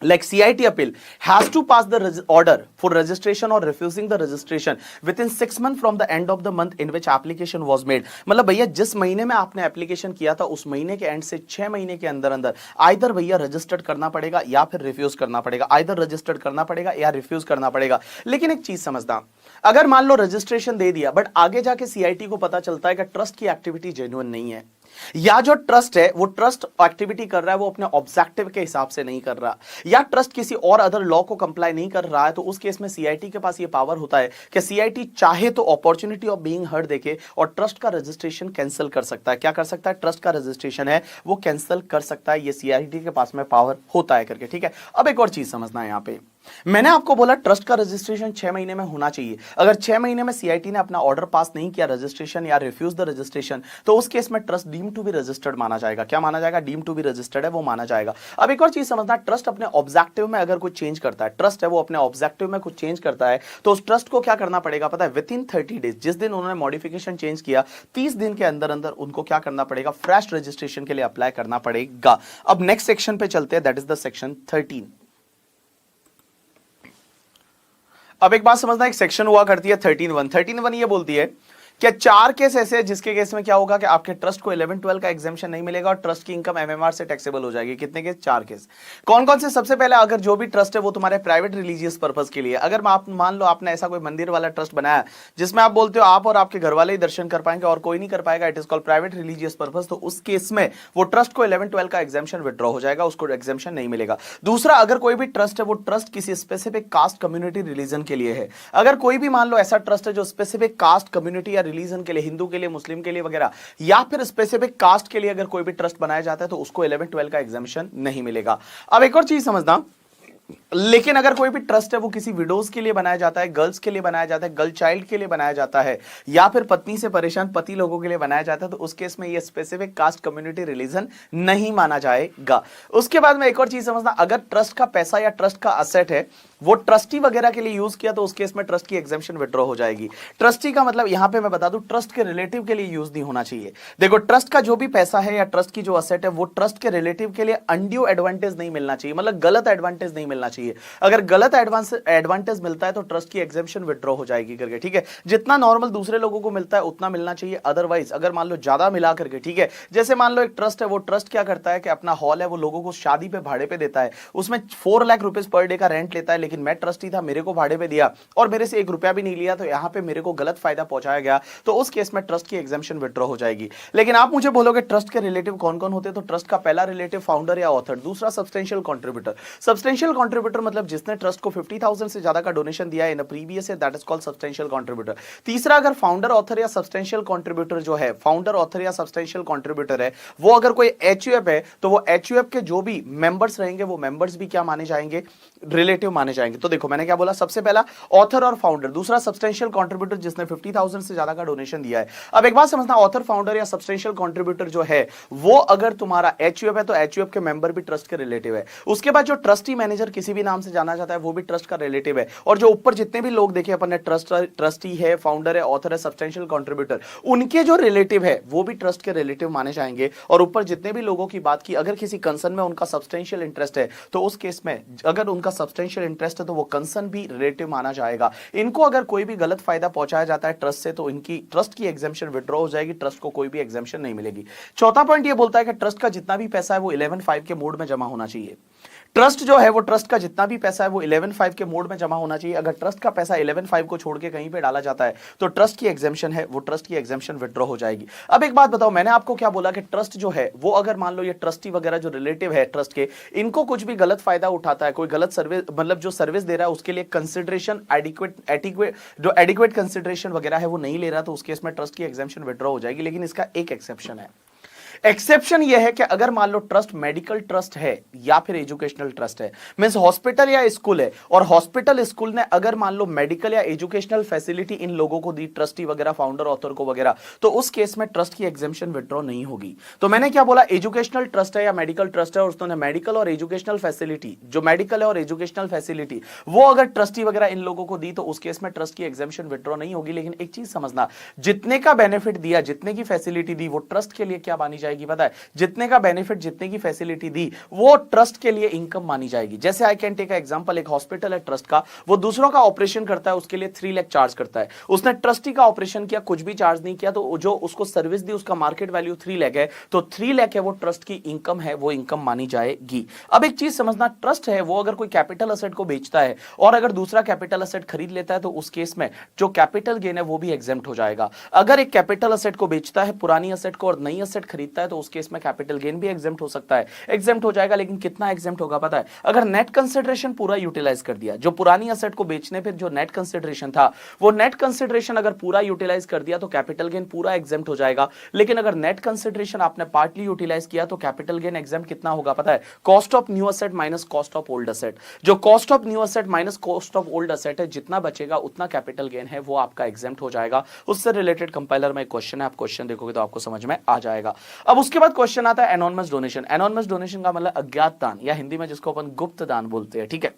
like CIT appeal has to pass the order for registration or refusing the registration within 6 months from the end of the month in which application was made। मतलब भैया जिस महीने में आपने एप्लीकेशन किया था उस महीने के एंड से 6 महीने के अंदर अंदर आइदर भैया रजिस्टर्ड करना पड़ेगा या फिर रिफ्यूज करना पड़ेगा, आइदर रजिस्टर्ड करना पड़ेगा या रिफ्यूज करना पड़ेगा। लेकिन एक चीज समझना, अगर मान लो रजिस्ट्रेशन दे दिया बट आगे जाके CIT को पता चलता है कि ट्रस्ट की एक्टिविटी जेन्युइन नहीं है, या जो ट्रस्ट है वो ट्रस्ट एक्टिविटी कर रहा है वो अपने ऑब्जेक्टिव के हिसाब से नहीं कर रहा, या ट्रस्ट किसी और अदर लॉ को कंप्लाई नहीं कर रहा है, तो उस केस में CIT के पास ये पावर होता है कि CIT चाहे तो अपॉर्चुनिटी ऑफ बीइंग हर्ड देके और ट्रस्ट का रजिस्ट्रेशन कैंसिल कर सकता है। क्या कर सकता है? ट्रस्ट का रजिस्ट्रेशन है वो कैंसिल कर सकता है, ये CIT के पास में पावर होता है करके। ठीक है, अब एक और चीज समझना है, यहां पे मैंने आपको बोला ट्रस्ट का रजिस्ट्रेशन 6 महीने में होना चाहिए। अगर 6 महीने में CIT ने अपना ऑर्डर पास नहीं किया रजिस्ट्रेशन या रिफ्यूज द रजिस्ट्रेशन, तो उस केस में trust deem to be registered माना जाएगा। क्या माना जाएगा? डीम टू बी रजिस्टर्ड है वो माना जाएगा। अब एक और चीज समझना, ट्रस्ट अपने ऑब्जेक्टिव में अगर कुछ चेंज करता है, ट्रस्ट है वो अपने ऑब्जेक्टिव में कुछ चेंज करता है, तो उस ट्रस्ट को क्या करना पड़ेगा पता है? विद इन 30 डेज, जिस दिन उन्होंने मॉडिफिकेशन चेंज किया 30 दिन के अंदर अंदर उनको क्या करना पड़ेगा? फ्रेश रजिस्ट्रेशन के लिए अप्लाई करना पड़ेगा। अब नेक्स्ट सेक्शन पे चलते हैं, दैट इज द सेक्शन 13। अब एक बात समझना, एक सेक्शन हुआ करती है 13(1). 13(1) ये बोलती है क्या 4 केस ऐसे हैं जिसके केस में क्या होगा कि आपके ट्रस्ट को 11-12 का एग्जेम्पशन नहीं मिलेगा और ट्रस्ट की इनकम MMR से टैक्सेबल हो जाएगी। कितने केस? 4 केस। कौन कौन से? सबसे पहले अगर जो भी ट्रस्ट है वो तुम्हारे प्राइवेट रिलीजियस पर्पस के लिए, अगर आप मान लो आपने ऐसा कोई मंदिर वाला ट्रस्ट बनाया जिसमें आप बोलते हो आप और आपके घर वाले ही दर्शन कर पाएंगे और कोई नहीं कर पाएगा, it is called private religious purpose, तो उस केस में वो ट्रस्ट को 11-12 का एग्जेम्पशन विड्रॉ हो जाएगा, उसको एग्जेम्पशन नहीं मिलेगा। दूसरा, अगर कोई भी ट्रस्ट है वो ट्रस्ट किसी स्पेसिफिक कास्ट, कम्युनिटी, रिलीजन के लिए है, अगर कोई भी मान लो ऐसा ट्रस्ट है जो स्पेसिफिक कास्ट, कम्युनिटी या रिलीजन के लिए, हिंदू के लिए, मुस्लिम के लिए वगैरह, या फिर स्पेसिफिक कास्ट के लिए अगर कोई भी ट्रस्ट बनाया जाता है तो उसको 11-12 का एग्जामिशन नहीं मिलेगा। अब एक और चीज समझना, लेकिन अगर कोई भी ट्रस्ट है वो किसी विडोज के लिए बनाया जाता है, गर्ल्स के लिए बनाया जाता है, गर्ल चाइल्ड के लिए बनाया जाता है, या फिर पत्नी से परेशान पति लोगों के लिए बनाया जाता है, तो उस केस में ये स्पेसिफिक कास्ट, कम्युनिटी, रिलीजन नहीं माना जाएगा। उसके बाद में एक और चीज समझना, अगर ट्रस्ट का पैसा या ट्रस्ट का असेट है वो ट्रस्टी वगैरह के लिए यूज किया तो उस केस में ट्रस्ट की एग्जेम्पशन विड्रॉ हो जाएगी। ट्रस्टी का मतलब यहां पे मैं बता दूं ट्रस्ट के रिलेटिव के लिए यूज नहीं होना चाहिए। देखो ट्रस्ट का जो भी पैसा है या ट्रस्ट की जो असेट है वो ट्रस्ट के रिलेटिव के लिए अनड्यू एडवांटेज नहीं मिलना चाहिए, मतलब गलत एडवांटेज नहीं मिलना चाहिए। अगर गलत एडवांटेज मिलता है तो ट्रस्ट की एग्जेम्पशन विड्रॉ हो जाएगी करके। ठीक है, जितना नॉर्मल दूसरे लोगों को मिलता है उतना मिलना चाहिए, अदरवाइज अगर मान लो ज्यादा मिला करके, ठीक है, जैसे मान लो एक ट्रस्ट है, वो ट्रस्ट क्या करता है कि अपना हॉल है वो लोगों को शादी पे भाड़े पे देता है, उसमें 4 लाख रुपीज पर डे का रेंट लेता है, लेकिन मैं ट्रस्टी था, मेरे को भाड़े पे दिया और मेरे से 1 रुपया भी नहीं लिया, तो यहां पे मेरे को गलत फायदा पहुंचाया गया, तो उस केस में ट्रस्ट की एग्जेम्पशन विड्रॉ हो जाएगी। लेकिन आप मुझे बोलोगे ट्रस्ट के रिलेटिव कौन कौन होते हैं, तो ट्रस्ट का पहला रिलेटिव फाउंडर या ऑथर, दूसरा सब्सटेंशियल कंट्रीब्यूटर। सब्सटेंशियल कंट्रीब्यूटर मतलब जिसने ट्रस्ट को 50,000 से ज्यादा का डोनेशन दिया है इन previous year, that is called substantial contributor. तीसरा, अगर फाउंडर, ऑथर या सब्सटेंशियल कंट्रीब्यूटर जो है, फाउंडर, ऑथर या सब्सटेंशियल कंट्रीब्यूटर है, वो अगर कोई HUF है तो वो HUF के जो भी मेंबर्स रहेंगे वो मेंबर्स भी क्या माने जाएंगे, रिलेटिव माने जाएंगे। तो देखो मैंने क्या बोला, सबसे पहला ऑथर और फाउंडर, दूसरा सब्सटेंशियल कंट्रीब्यूटर जिसने 50,000 से ज्यादा का डोनेशन दिया है। अब एक बात समझना, ऑथर, फाउंडर या सब्सटेंशियल कंट्रीब्यूटर जो है वो अगर तुम्हारा HUF है तो HUF के मेंबर भी ट्रस्ट के रिलेटिव है। उसके बाद जो ट्रस्टी मैनेजर किसी भी नाम से जाना जाता है वो भी ट्रस्ट का रिलेटिव है। और जो ऊपर जितने भी लोग देखे अपन ने, ट्रस्टी है, फाउंडर है, ऑथर है, सब्सटेंशियल कंट्रीब्यूटर, उनके जो रिलेटिव है वो भी ट्रस्ट के रिलेटिव माने जाएंगे। और ऊपर जितने भी लोगों की बात की, अगर किसी कंसर्न में उनका सब्सटेंशियल इंटरेस्ट है तो उस केस में अगर उनका सब्सटेंशियल इंटरेस्ट है तो वो कंसर्न भी रिलेटिव माना जाएगा। इनको अगर कोई भी गलत फायदा पहुंचाया जाता है ट्रस्ट से तो इनकी ट्रस्ट की एग्जेम्पशन विड्रॉ हो जाएगी, ट्रस्ट को कोई भी एग्जेम्पशन नहीं मिलेगी। चौथा पॉइंट ये बोलता है कि ट्रस्ट का जितना भी पैसा है वो 11(5) के मोड में जमा होना चाहिए। ट्रस्ट जो है वो, ट्रस्ट का जितना भी पैसा है वो 11(5) के मोड में जमा होना चाहिए। अगर ट्रस्ट का पैसा 11(5) को छोड़ के कहीं पे डाला जाता है तो ट्रस्ट की एग्जेम्पशन है वो, ट्रस्ट की एग्जेम्पशन विड्रॉ हो जाएगी। अब एक बात बताओ, मैंने आपको क्या बोला कि ट्रस्ट जो है वो अगर मान लो ये ट्रस्टी वगैरह जो रिलेटिव है ट्रस्ट के, इनको कुछ भी गलत फायदा उठाता है, कोई गलत सर्विस, मतलब जो सर्विस दे रहा है उसके लिए कंसिडरेशन जो एडिक्वेट कंसिडरेशन वगैरह है वो नहीं ले रहा, तो उस केस में ट्रस्ट की एग्जेम्पशन विड्रॉ हो जाएगी। लेकिन इसका एक एक्सेप्शन है, एक्सेप्शन यह है कि अगर मान लो ट्रस्ट मेडिकल ट्रस्ट है या फिर एजुकेशनल ट्रस्ट है, मींस हॉस्पिटल या स्कूल है, और हॉस्पिटल स्कूल ने अगर मान लो मेडिकल या एजुकेशनल फैसिलिटी इन लोगों को दी, ट्रस्टी वगैरह, फाउंडर, ऑथर को वगैरह, तो उस केस में ट्रस्ट की एग्जेम्पशन विड्रॉ नहीं होगी। तो मैंने क्या बोला, एजुकेशनल ट्रस्ट है या मेडिकल ट्रस्ट है और उसने मेडिकल और एजुकेशनल फैसिलिटी, जो मेडिकल है और एजुकेशनल फैसिलिटी वो अगर ट्रस्टी वगैरह इन लोगों को दी, तो उस केस में ट्रस्ट की एग्जेम्पशन विड्रॉ नहीं होगी। लेकिन एक चीज समझना, जितने का बेनिफिट दिया, जितने की फैसिलिटी दी, वो ट्रस्ट के लिए क्या मानी जाएगी पता है, जितने का बेनिफिट, जितने की फैसिलिटी दी, वो ट्रस्ट के लिए इनकम मानी जाएगी। जैसे आई कैन टेक एग्जांपल, एक हॉस्पिटल है ट्रस्ट का, वो दूसरों का ऑपरेशन करता है, उसके लिए 3 लाख चार्ज करता है, उसने ट्रस्टी का ऑपरेशन किया, कुछ भी चार्ज नहीं किया, तो जो उसको सर्विस दी उसका मार्केट वैल्यू 3 लाख है, तो 3 लाख है वो ट्रस्ट की इनकम है, वो इनकम मानी जाएगी। अब एक चीज समझना, ट्रस्ट है वो अगर कोई कैपिटल असेट को बेचता है और अगर दूसरा कैपिटल असेट खरीद लेता है, तो उस केस में जो कैपिटल गेन है वो भी एग्जेम्प्ट हो जाएगा। अगर एक कैपिटल असेट को बेचता है, पुरानी असेट को, और नई असेट खरीदता है, तो उस केस में कैपिटल गेन भी एग्जेम्प्ट हो सकता है, एग्जेम्प्ट हो जाएगा। लेकिन कितना एग्जेम्प्ट होगा पता है, अगर नेट कंसिडरेशन पूरा यूटिलाइज कर दिया, जो पुरानी असेट को बेचने पर जो नेट कंसिडरेशन था, वो नेट कंसिडरेशन अगर पूरा यूटिलाइज कर दिया, तो कैपिटल गेन पूरा एग्जेम्प्ट हो जाएगा। लेकिन अगर नेट कंसिडरेशन आपने पार्टली यूटिलाइज किया, तो कैपिटल गेन एग्जेम्प्ट कितना होगा पता है, cost of new asset minus cost of old asset. जो cost of new asset minus cost of old asset है, जितना बचेगा उतना कैपिटल गेन है वो आपका एग्जेम्प्ट हो जाएगा। उससे रिलेटेड कंपाइलर में एक क्वेश्चन है, आप क्वेश्चन देखोगे तो आपको समझ में आ जाएगा। अब उसके बाद क्वेश्चन आता है एनोनिमस डोनेशन। एनोनिमस डोनेशन का मतलब अज्ञात दान, या हिंदी में जिसको अपन गुप्त दान बोलते हैं, ठीक है।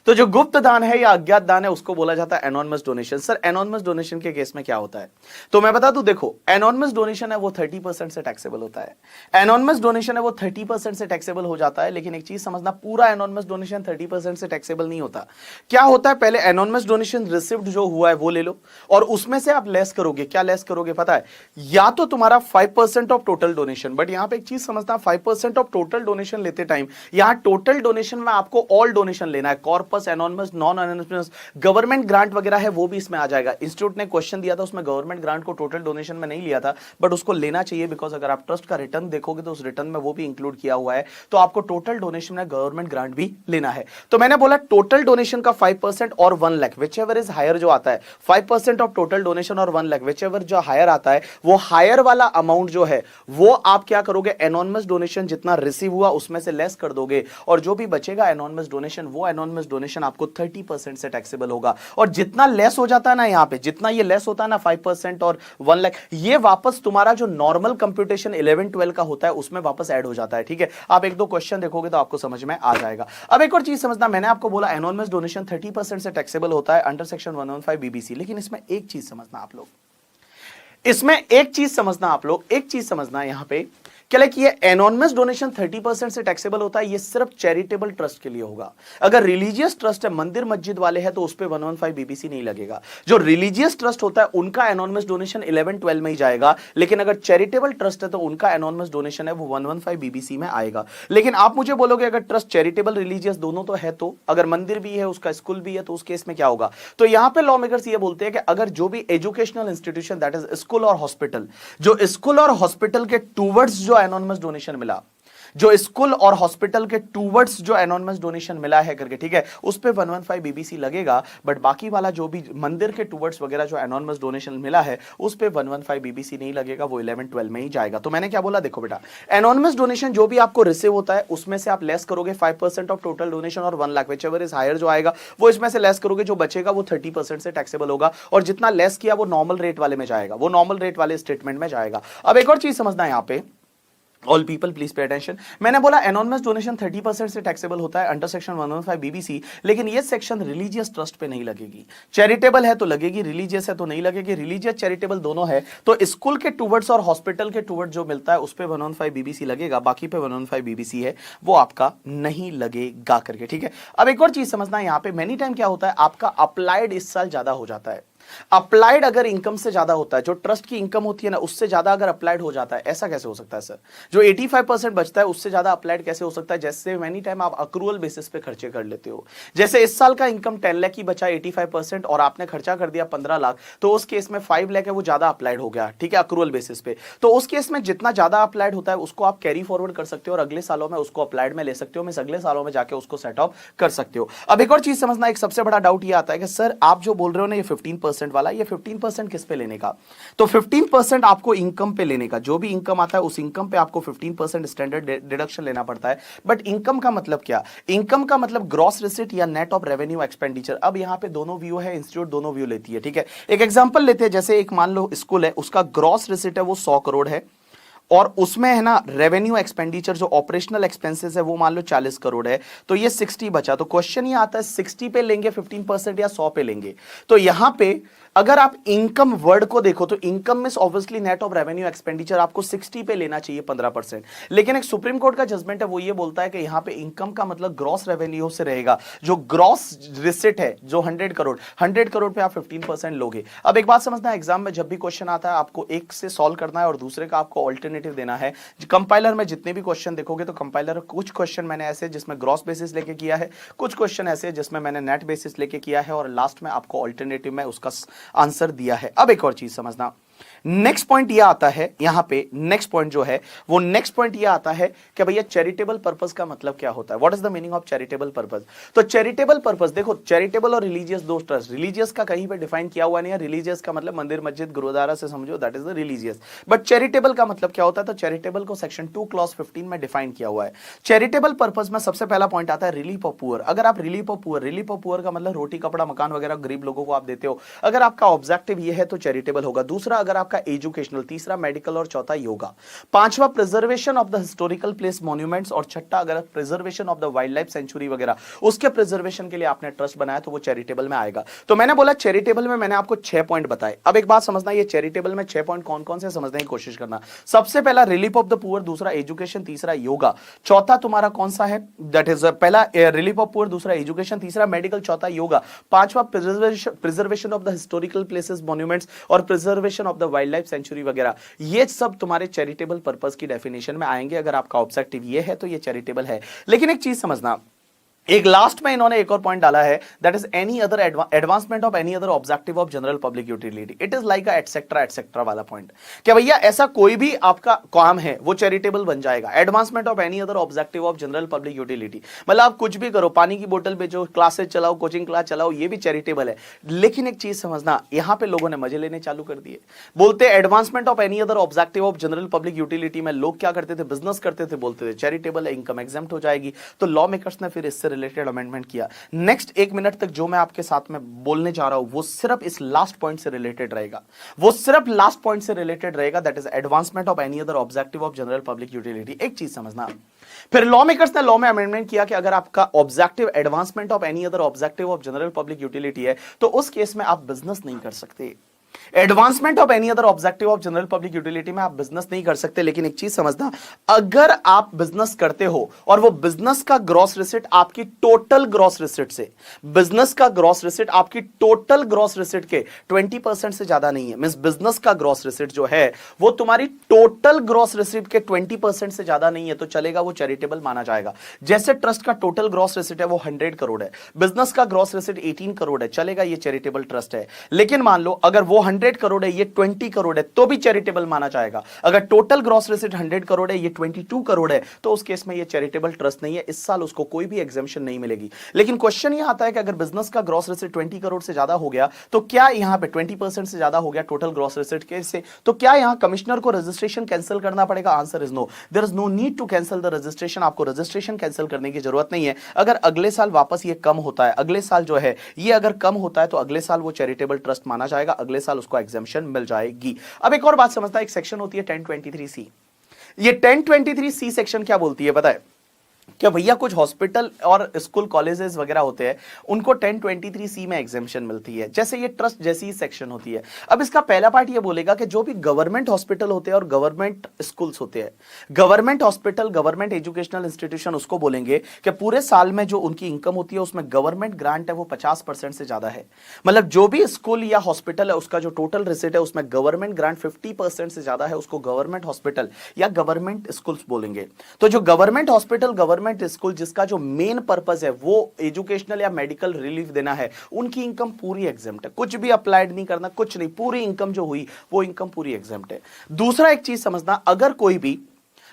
तो जो गुप्त दान है या अज्ञात दान है, उसको बोला जाता है anonymous donation. Sir anonymous donation के केस में क्या होता है, तो मैं बता दूं, देखो एनोनिमस डोनेशन है वो 30% से टैक्सेबल होता है। एनोनिमस डोनेशन है वो 30% से टैक्सेबल हो जाता है। लेकिन एक चीज समझना, पूरा एनोनिमस डोनेशन 30% से टैक्सेबल नहीं होता। क्या होता है, पहले एनोनिमस डोनेशन रिसिव्ड जो हुआ है वो ले लो, और उसमें से आप लेस करोगे। क्या लेस करोगे पता है, या तो तुम्हारा 5% ऑफ टोटल डोनेशन, बट यहां पे एक चीज समझना, 5% ऑफ टोटल डोनेशन लेते टाइम यहां टोटल डोनेशन में आपको ऑल डोनेशन लेना है, corpus, anonymous, non anonymous, government grant वगैरह है वो भी इसमें आ जाएगा। इंस्टीट्यूट ने क्वेश्चन दिया था, उसमें गवर्नमेंट ग्रांट को टोटल डोनेशन में नहीं लिया था, बट उसको लेना चाहिए, बिकॉज अगर आप ट्रस्ट का रिटर्न देखोगे तो उस रिटर्न में वो भी इंक्लूड किया हुआ है, तो आपको टोटल डोनेशन में गवर्नमेंट ग्रांट भी लेना है। तो मैंने बोला टोटल डोनेशन का 5% और 1 lakh, whichever is higher जो आता है, 5% ऑफ टोटल डोनेशन और 1 लाख, विच एवर जो हायर आता है, वो हायर वाला अमाउंट जो है वो आप क्या करोगे, एनोनिमस डोनेशन जितना रिसीव हुआ उसमें से लेस कर दोगे, और जो भी बचेगा एनोनिमस डोनेशन, वो एनोनिमस डोनेशन आपको 30% से टैक्सेबल होगा। और जितना लेस हो जाता है ना, यहां पे जितना ये लेस होता है ना 5% और 1 लाख, ये वापस तुम्हारा जो नॉर्मल कंप्यूटेशन 11-12 का होता है उसमें वापस ऐड हो जाता है, ठीक है। आप एक दो क्वेश्चन देखोगे तो आपको समझ में आ जाएगा। अब एक और चीज समझना, मैंने आपको बोला एनोनिमस डोनेशन 30% से टैक्सेबल होता है अंडर सेक्शन 115 बीबीसी। लेकिन इसमें एक चीज समझना आप लोग, एक चीज समझना यहां पे क्या, कि ये एनोनिमस डोनेशन 30% से टैक्सेबल होता है, ये सिर्फ चैरिटेबल ट्रस्ट के लिए होगा। अगर रिलीजियस ट्रस्ट है, मंदिर मस्जिद वाले हैं, तो उस पे 115 बीबीसी नहीं लगेगा। जो रिलीजियस ट्रस्ट होता है उनका एनोनिमस डोनेशन 11-12 में ही जाएगा। लेकिन अगर चैरिटेबल ट्रस्ट है तो उनका एनोनिमस डोनेशन है वो 115 बीबीसी में आएगा। लेकिन आप मुझे बोलोगे अगर ट्रस्ट चैरिटेबल रिलीजियस दोनों तो है, तो अगर मंदिर भी है उसका स्कूल भी है, तो उस केस में क्या होगा, तो यहां पे लॉ मेकर्स ये बोलते हैं कि अगर जो भी educational institution, that is school और हॉस्पिटल, जो स्कूल और हॉस्पिटल के टूवर्ड्स जो एनोनिमस डोनेशन मिला, जो स्कूल और हॉस्पिटल के टूवर्ड्स जो एनोनिमस डोनेशन मिला है करके, ठीक है, उस पे 115 बीबीसी लगेगा। बट बाकी वाला जो भी मंदिर के टूवर्ड्स वगैरह जो एनोनिमस डोनेशन मिला है उस पे 115 बीबीसी नहीं लगेगा, वो 11-12 में ही जाएगा। तो मैंने क्या बोला, देखो बेटा, एनोनिमस डोनेशन जो भी आपको रिसीव होता है उसमें से आप लेस करोगे 5% ऑफ टोटल डोनेशन और 1 लाख, व्हिचएवर इज हायर जो आएगा वो इसमें से लेस करोगे, जो बचेगा वो 30% से टैक्सेबल होगा। और जितना लेस किया वो नॉर्मल रेट वाले में जाएगा, वो नॉर्मल रेट वाले स्टेटमेंट में जाएगा। अब एक और चीज समझना है यहां पे, all people please pay attention. मैंने बोला एनोनिमस डोनेशन 30% से टैक्सेबल होता है अंडर सेक्शन 115 बीबीसी, लेकिन ये सेक्शन रिलीजियस ट्रस्ट पे नहीं लगेगी। चैरिटेबल है तो लगेगी, रिलीजियस है तो नहीं लगेगी। रिलीजियस चैरिटेबल दोनों है तो स्कूल के टूवर्ड्स और हॉस्पिटल के टूवर्ड्स जो मिलता है उस पे 115 बीबीसी लगेगा, बाकी पे 115 बीबीसी है वो आपका नहीं लगेगा करके, ठीक है। अब एक और चीज समझना है, यहाँ पे मेनी टाइम क्या होता है, आपका अप्लाइड इस साल ज्यादा हो जाता है। अप्लाइड अगर इनकम से ज्यादा होता है, जो ट्रस्ट की इनकम होती है ना उससे ज्यादा अगर अप्लाइड हो जाता है, ऐसा कैसे हो सकता है सर? जो 85% बचता है उससे ज्यादा अप्लाइड कैसे हो सकता है? जैसे मेनी टाइम आप अक्रूअल बेसिस पे खर्चे कर लेते हो। जैसे इस साल का इनकम 10 लाख की बचा 85% और आपने खर्चा कर दिया 15 लाख, तो उस केस में 5 लाख है वो ज्यादा अप्लाइड हो गया, ठीक है, अक्रूअल बेसिस पे। तो उस केस में जितना ज्यादा अप्लाइड होता है उसको आप कैरी फॉरवर्ड कर सकते हो और अगले सालों में उसको अप्लाइड में ले सकते हो, अगले सालों में जाके उसको सेट ऑफ कर सकते हो। अब एक और चीज समझना, एक सबसे बड़ा डाउट ये आता है कि सर आप जो बोल रहे हो ना ये 15% 15% वाला, ये 15% किस पे लेने का? तो 15% आपको इनकम पे लेने का, जो भी इनकम आता है उस इनकम पे आपको 15% स्टैंडर्ड डिडक्शन लेना पड़ता है। बट इनकम का मतलब क्या? इनकम का मतलब ग्रॉस रिसिट या नेट ऑफ रेवेन्यू एक्सपेंडिचर। अब यहां पे दोनों व्यू है, इंस्टीट्यूट दोनों व्यू लेती है, ठीक है। एक एग्जांपल लेते हैं, जैसे एक मान लो स्कूल है, उसका ग्रॉस रिसिट है वो 100 करोड़ है, और उसमें है ना रेवेन्यू एक्सपेंडिचर जो ऑपरेशनल एक्सपेंसेस है वो मान लो 40 करोड़ है, तो ये 60 बचा। तो क्वेश्चन ये आता है 60 पे लेंगे 15% या 100 पे लेंगे? तो यहां पे अगर आप इनकम वर्ड को देखो तो इनकम में obviously net of revenue expenditure आपको 60 पे लेना चाहिए 15%। लेकिन एक सुप्रीम कोर्ट का जजमेंट है वो ये बोलता है कि यहां पे इनकम का मतलब ग्रॉस रेवेन्यू से रहेगा, जो ग्रॉस रिसिट है जो 100 करोड़ पे आप 15% लोगे। अब एक बात समझना, एग्जाम में जब भी क्वेश्चन आता है आपको एक से सॉल्व करना है और दूसरे का आपको ऑल्टरनेटिव देना है। कंपाइलर में जितने भी क्वेश्चन देखोगे तो कंपाइलर कुछ क्वेश्चन मैंने ऐसे जिसमें ग्रॉस बेसिस लेके किया है, कुछ क्वेश्चन ऐसे जिसमें मैंने नेट बेसिस लेके किया है, और लास्ट में आपको ऑल्टरनेटिव में उसका आंसर दिया है। अब एक और चीज समझना, नेक्स्ट पॉइंट यह आता है यहां पे, नेक्स्ट पॉइंट जो है वो नेक्स्ट पॉइंट यह आता है कि भैया चैरिटेबल पर्पस का मतलब क्या होता है? What is the meaning of charitable purpose? तो चैरिटेबल पर्पस देखो, चैरिटेबल और रिलीजियस दो ट्रस्ट, रिलीजियस का कहीं पे डिफाइन किया हुआ नहीं है, रिलीजियस का मतलब मंदिर मस्जिद गुरुद्वारा से समझो, that is the religious. But charitable का मतलब क्या होता है? तो चैरिटेबल को सेक्शन 2 क्लॉज 15 में डिफाइन किया हुआ है। चैरिटेबल पर्पस में सबसे पहला पॉइंट आता है रिलीफ ऑफ पुअर। अगर आप रिलीफ ऑफ पुअर का मतलब रोटी कपड़ा मकान वगैरह गरीब लोगों को आप देते हो, अगर आपका ऑब्जेक्टिव ये है तो चैरिटेबल होगा। दूसरा अगर आपका एजुकेशनल, तीसरा मेडिकल, और चौथा योगा। पांचवा preservation of the historical place monuments, और छठा अगर preservation of the wildlife sanctuary वगैरह उसके प्रिजर्वेशन के लिए आपने ट्रस्ट बनाया तो वो चैरिटेबल में आएगा। तो मैंने बोला चैरिटेबल में मैंने आपको 6 पॉइंट बताए। अब एक बात समझना, ये चैरिटेबल में 6 पॉइंट कौन कौन से समझने की कोशिश करना। सबसे पहला रिलीफ ऑफ द पुअर, दूसरा एजुकेशन, तीसरा योगा, चौथा तुम्हारा कौन सा है? दैट इज पहला रिलीफ ऑफ पुअर, दूसरा एजुकेशन, तीसरा मेडिकल, चौथा योगा, पांचवा preservation of the historical places monuments, और preservation of the wildlife sanctuary वगैरह। ये सब तुम्हारे चैरिटेबल पर्पस की डेफिनेशन में आएंगे। अगर आपका ऑब्जेक्टिव ये है तो ये चैरिटेबल है। लेकिन एक चीज समझना, एक लास्ट में इन्होंने एक और पॉइंट डाला है, that is any other advancement of any other objective of general public utility. It is like etcetera etcetera वाला पॉइंट, क्या भैया ऐसा कोई भी आपका काम है वो चैरिटेबल बन जाएगा। Advancement of any other objective of general public utility मतलब आप कुछ भी करो, पानी की बोतल बेचो, क्लासेस चलाओ, कोचिंग क्लास चलाओ, ये भी चैरिटेबल है। लेकिन एक चीज समझना, यहां पे लोगों ने मजे लेने चालू कर दिए, बोलते advancement of any other objective of general public utility में लोग क्या करते थे? बिजनेस करते थे, बोलते थे चैरिटेबल है, इनकम एग्जेम्प्ट हो जाएगी। तो लॉ मेकर्स ने फिर इससे रिलेटेड अमेंडमेंट किया। नेक्स्ट 1 मिनट तक जो मैं आपके साथ में बोलने जा रहा हूं वो सिर्फ इस लास्ट पॉइंट से रिलेटेड रहेगा, वो सिर्फ लास्ट पॉइंट से रिलेटेड रहेगा, that is advancement of any other objective of general public utility. एक चीज समझना, फिर लॉ मेकर्स ने लॉ में अमेंडमेंट किया कि अगर आपका objective advancement of any other objective of general public utility है तो उस केस में आप बिजनेस नहीं कर सकते। Advancement of any other objective of general public utility में आप बिजनेस नहीं कर सकते। लेकिन एक चीज समझना, अगर आप बिजनेस करते हो और वो बिजनेस का ग्रॉस रिसिट आपकी टोटल ग्रॉस रिसिट से, बिजनेस का ग्रॉस रिसिट आपकी टोटल ग्रॉस रिसिट के 20% से ज्यादा नहीं है, मींस बिजनेस का ग्रॉस रिसिट जो है वो तुम्हारी टोटल ग्रॉस रिसिट के 20% से ज्यादा नहीं है तो चलेगा, वो चैरिटेबल माना जाएगा। जैसे ट्रस्ट का टोटल ग्रॉस रिसिट है वो 100 करोड़ है, बिजनेस का ग्रॉस रिसिट 18 करोड़ है, चलेगा, ये चैरिटेबल ट्रस्ट है। लेकिन मान लो अगर वो 100 करोड़ है, ये 20 करोड़ है, तो भी चैरिटेबल माना जाएगा। अगर टोटल ग्रॉस रिसिट 100 करोड़ है, ये 22 करोड़ है, तो उस केस में ये चैरिटेबल ट्रस्ट नहीं है, इस साल उसको कोई भी एग्जेम्पशन नहीं मिलेगी। लेकिन क्वेश्चन ये आता है कि अगर बिजनेस का ग्रॉस रिसिट 20 करोड़ से ज्यादा हो गया तो क्या यहां पे 20% से ज्यादा हो गया टोटल ग्रॉस रिसिट के से, तो क्या यहां कमिश्नर को रजिस्ट्रेशन कैंसिल करना पड़ेगा? Answer is no, there is no need to cancel the registration. आपको रजिस्ट्रेशन कैंसिल करने की जरूरत नहीं है। अगर अगले साल वापस ये कम होता है, अगले साल जो है ये अगर कम होता है तो अगले साल वो चैरिटेबल ट्रस्ट माना जाएगा, अगले साल उसको एग्जेम्पशन मिल जाएगी। अब एक और बात समझता है, एक सेक्शन होती है 1023C। ये 1023C सेक्शन क्या बोलती है बताए? क्या भैया कुछ हॉस्पिटल और स्कूल कॉलेजेस वगैरह होते हैं उनको 1023C में एग्जेम्पशन मिलती है, जैसे ये ट्रस्ट जैसी ही सेक्शन होती है। अब इसका पहला पार्ट ये बोलेगा कि जो भी गवर्नमेंट हॉस्पिटल होते हैं और गवर्नमेंट स्कूल्स होते हैं, government hospital, government educational institution, उसको बोलेंगे कि पूरे साल में जो उनकी इनकम होती है उसमें गवर्नमेंट ग्रांट है वो 50% से ज्यादा है। मतलब जो भी स्कूल या हॉस्पिटल है उसका जो टोटल रिसिट है उसमें गवर्नमेंट ग्रांट 50% से ज्यादा है, उसको गवर्नमेंट हॉस्पिटल या गवर्नमेंट स्कूल्स बोलेंगे। तो जो गवर्नमेंट हॉस्पिटल, गवर्नमेंट स्कूल जिसका जो मेन पर्पस है वो एजुकेशनल या मेडिकल रिलीफ देना है, उनकी इनकम पूरी एग्जेम्प्ट है, कुछ भी अप्लाइड नहीं करना, कुछ नहीं, पूरी इनकम जो हुई वो इनकम पूरी एग्जेम्प्ट है। दूसरा एक चीज समझना, अगर कोई भी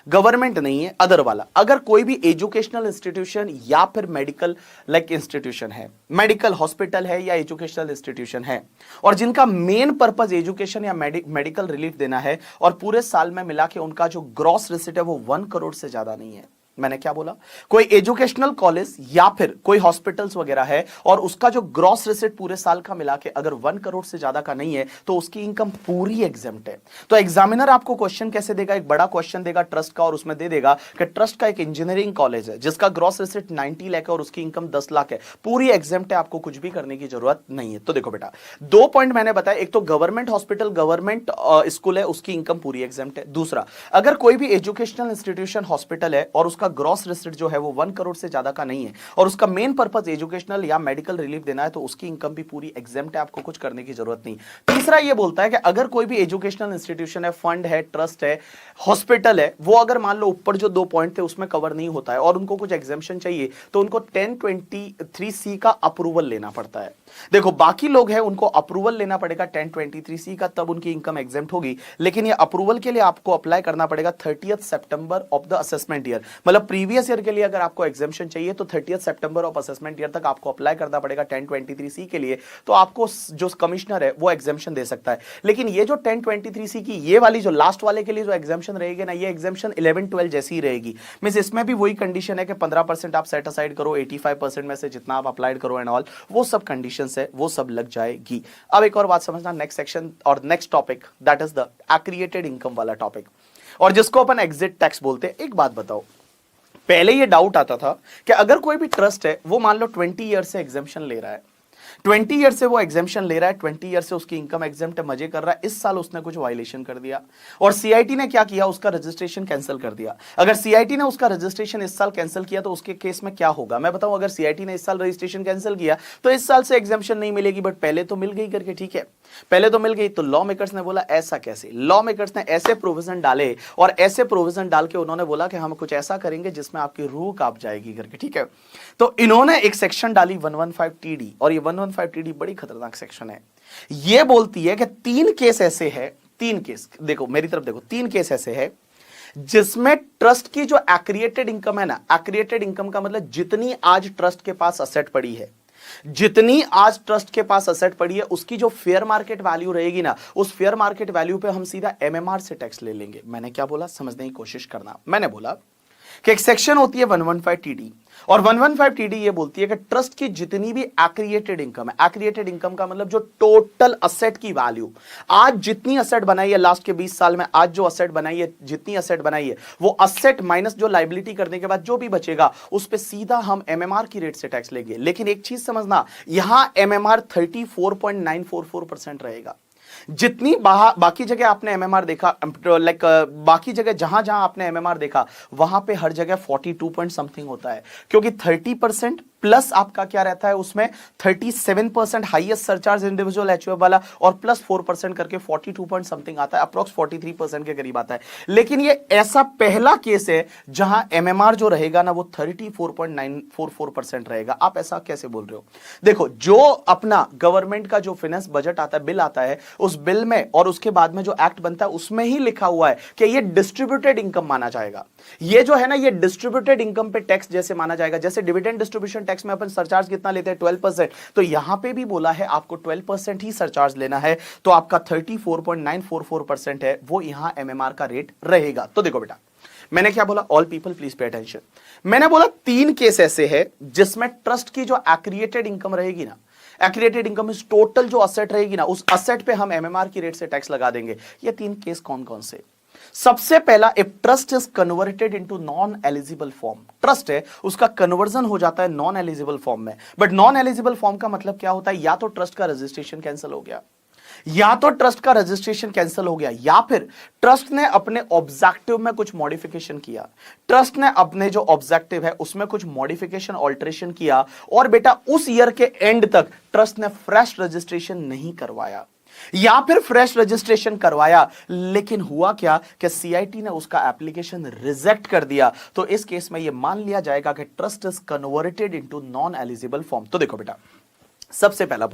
गवर्नमेंट नहीं है, अदर वाला। अगर कोई भी एजुकेशनल इंस्टीट्यूशन या फिर मेडिकल इंस्टीट्यूशन है, मेडिकल हॉस्पिटल है या एजुकेशनल इंस्टीट्यूशन है, और जिनका मेन पर्पस एजुकेशन या मेडिकल रिलीफ देना है, और पूरे साल में मिला के उनका जो ग्रॉस रिसिट है वो 1 करोड़ से ज्यादा नहीं है। मैंने क्या बोला? कोई एजुकेशनल कॉलेज या फिर कोई हॉस्पिटल्स वगैरह है और उसका जो ग्रॉस रिसिट पूरे साल का मिला के अगर 1 करोड़ से ज्यादा का नहीं है तो उसकी इनकम पूरी एग्जेम्प्ट है। तो एग्जामिनर आपको क्वेश्चन कैसे देगा? एक बड़ा क्वेश्चन देगा ट्रस्ट का, और उसमें दे देगा कि ट्रस्ट का एक इंजीनियरिंग कॉलेज है जिसका ग्रॉस रिसिट 90 लाख है और उसकी इनकम 10 लाख है, पूरी एग्जेम्प्ट है, आपको कुछ भी करने की जरूरत नहीं है। तो देखो बेटा, 2 पॉइंट मैंने बताया, एक तो गवर्नमेंट हॉस्पिटल, गवर्नमेंट स्कूल है, उसकी इनकम पूरी एग्जेम्प्ट है। दूसरा, अगर कोई भी एजुकेशनल इंस्टीट्यूशन हॉस्पिटल है और उसका ग्रॉस रिसिट जो है वो 1 करोड़ से ज्यादा का नहीं है और उसका मेन पर्पस एजुकेशनल या मेडिकल रिलीफ देना है, तो उसकी इनकम भी पूरी एग्जेम्प्ट है, आपको कुछ करने की जरूरत नहीं। तीसरा ये बोलता है कि अगर कोई भी एजुकेशनल इंस्टीट्यूशन है, फंड है, ट्रस्ट है, हॉस्पिटल है, वो अगर मान लो ऊपर जो 2 पॉइंट थे उसमें कवर नहीं होता है और उनको कुछ एग्जेम्पशन चाहिए तो उनको 1023C का अप्रूवल लेना पड़ता है। देखो, बाकी लोग हैं उनको अप्रूवल लेना पड़ेगा 1023C का, तब उनकी इनकम एग्जेम्प्ट होगी, लेकिन ये अप्रूवल के लिए आपको अप्लाई करना पड़ेगा 30 सितंबर ऑफ द असेसमेंट ईयर। मतलब प्रीवियस ईयर के लिए अगर आपको एग्जेम्पशन चाहिए तो 30 सितंबर ऑफ असेसमेंट ईयर तक आपको अप्लाई करना पड़ेगा 1023C के लिए, तो आपको जो कमिश्नर है वो एग्जेम्पशन दे सकता है। लेकिन ये जो 1023C की ये वाली जो लास्ट वाले के लिए जो एग्जेम्पशन रहेगी ना, ये एग्जेम्पशन 11-12 जैसी ही रहेगी। मींस इसमें भी वही कंडीशन है कि 15% आप सेट असाइड करो, 85% में से जितना आप अप्लाइड करो एंड ऑल, वो सब कंडीशंस है, वो सब लग जाएगी। अब एक और बात समझना, नेक्स्ट सेक्शन और next topic that is the accreted income वाला टॉपिक, और जिसको अपन एग्जिट टैक्स बोलते हैं। एक बात बताओ, पहले ये डाउट आता था कि अगर कोई भी ट्रस्ट है वो मान लो 20 ईयर से एग्जेम्पशन ले रहा है, 20 ईयर से वो एग्जेम्पशन ले रहा है, 20 ईयर से उसकी इनकम एग्जेम्प्ट है, मजे कर रहा है, इस साल उसने कुछ वायलेशन कर दिया और सीआईटी ने क्या किया, उसका रजिस्ट्रेशन कैंसिल कर दिया। अगर सीआईटी ने उसका रजिस्ट्रेशन इस साल कैंसिल किया तो उसके केस में क्या होगा मैं बताऊं। अगर सीआईटी ने इस साल रजिस्ट्रेशन कैंसिल किया तो इस साल से एग्जेम्पशन नहीं मिलेगी, बट पहले तो मिल गई करके, ठीक है, पहले तो मिल गई। तो लॉ मेकर्स ने बोला ऐसा कैसे? लॉ मेकर्स ने ऐसे प्रोविजन डाले और ऐसे प्रोविजन डाल के उन्होंने बोला कि हम कुछ ऐसा करेंगे जिसमें आपकी रूह कांप जाएगी करके, ठीक है। तो इन्होंने एक सेक्शन डाली 115TD, और ये 115TD बड़ी खतरनाक सेक्शन है। ये बोलती है कि 3 केस ऐसे है, 3 केस, देखो मेरी तरफ देखो, 3 केस ऐसे है जिसमें ट्रस्ट की जो एक्रिएटेड इनकम है ना, एक्रिएटेड इनकम का मतलब जितनी आज ट्रस्ट के पास असेट पड़ी है, जितनी आज ट्रस्ट के पास असेट पड़ी है, उसकी जो फेयर मार्केट वैल्यू रहेगी ना, उस फेयर मार्केट वैल्यू पे हम सीधा एमएमआर से टैक्स ले लेंगे। मैंने क्या बोला, समझने की कोशिश करना। मैंने बोला कि एक सेक्शन होती है 115TD, और 115TD ये बोलती है कि ट्रस्ट की जितनी भी एक्रिएटेड इनकम है, एक्रिएटेड इनकम का मतलब जो टोटल असेट की वैल्यू, आज जितनी असेट बनाई है लास्ट के 20 साल में, आज जो असेट बनाई है, जितनी असेट बनाई है, वो असेट माइनस जो लायबिलिटी करने के बाद जो भी बचेगा उस पे सीधा हम एमएमआर की रेट से टैक्स लेंगे। लेकिन एक चीज समझना, यहां एमएमआर 34.944% रहेगा। जितनी बाकी जगह आपने एमएमआर देखा, बाकी जगह जहां जहां आपने एमएमआर देखा वहां पे हर जगह 42 पॉइंट समथिंग होता है, क्योंकि 30% प्लस आपका क्या रहता है उसमें 37% हाईएस्ट सरचार्ज इंडिविजुअल एचयूएफ वाला, और प्लस 4% करके 42 पॉइंट समथिंग आता है, अप्रोक्स 43% के करीब आता है। लेकिन ये ऐसा पहला केस है जहां एमएमआर जो रहेगा ना वो 34.944% रहेगा। आप ऐसा कैसे बोल रहे हो? देखो, जो अपना गवर्नमेंट का जो फाइनेंस बजट आता है, बिल आता है, उस बिल में और उसके बाद में जो एक्ट बनता है उसमें ही लिखा हुआ है कि ये डिस्ट्रीब्यूटेड इनकम माना जाएगा। ये जो है ना, ये डिस्ट्रीब्यूटेड इनकम पे टैक्स जैसे माना जाएगा। जैसे डिविडेंड डिस्ट्रीब्यूशन टैक्स में अपन सरचार्ज कितना लेते हैं, 12%, तो यहां पे भी बोला है आपको 12% ही सरचार्ज लेना है, तो आपका 34.944% है वो यहां एमएमआर का रेट रहेगा। तो देखो बेटा, मैंने क्या बोला, all people please pay attention. मैंने बोला 3 केस ऐसे है जिसमें ट्रस्ट की जो एक्रिएटेड इनकम रहेगी ना, एक्रिएटेड इनकम इस टोटल जो असेट रहेगी ना, उस असेट पे हम एमएमआर की रेट से टैक्स लगा देंगे। ये 3 केस कौन कौन से? सबसे पहला, if trust is converted into non eligible form, trust है उसका कन्वर्जन हो जाता है नॉन एलिजिबल फॉर्म में। बट नॉन एलिजिबल फॉर्म का मतलब क्या होता है? या तो ट्रस्ट का रजिस्ट्रेशन कैंसिल हो गया, या तो ट्रस्ट का रजिस्ट्रेशन कैंसिल हो गया, या फिर ट्रस्ट ने अपने ऑब्जेक्टिव में कुछ मॉडिफिकेशन किया, ट्रस्ट ने अपने जो ऑब्जेक्टिव है उसमें कुछ मॉडिफिकेशन ऑल्टरेशन किया, और बेटा उस ईयर के एंड तक ट्रस्ट ने फ्रेश रजिस्ट्रेशन नहीं करवाया, या फिर फ्रेश रजिस्ट्रेशन करवाया लेकिन हुआ क्या कि सीआईटी ने उसका एप्लीकेशन रिजेक्ट कर दिया। तो इस केस में यह मान लिया जाएगा कि trust is converted into non eligible form. तो देखो बेटा, सबसे पहला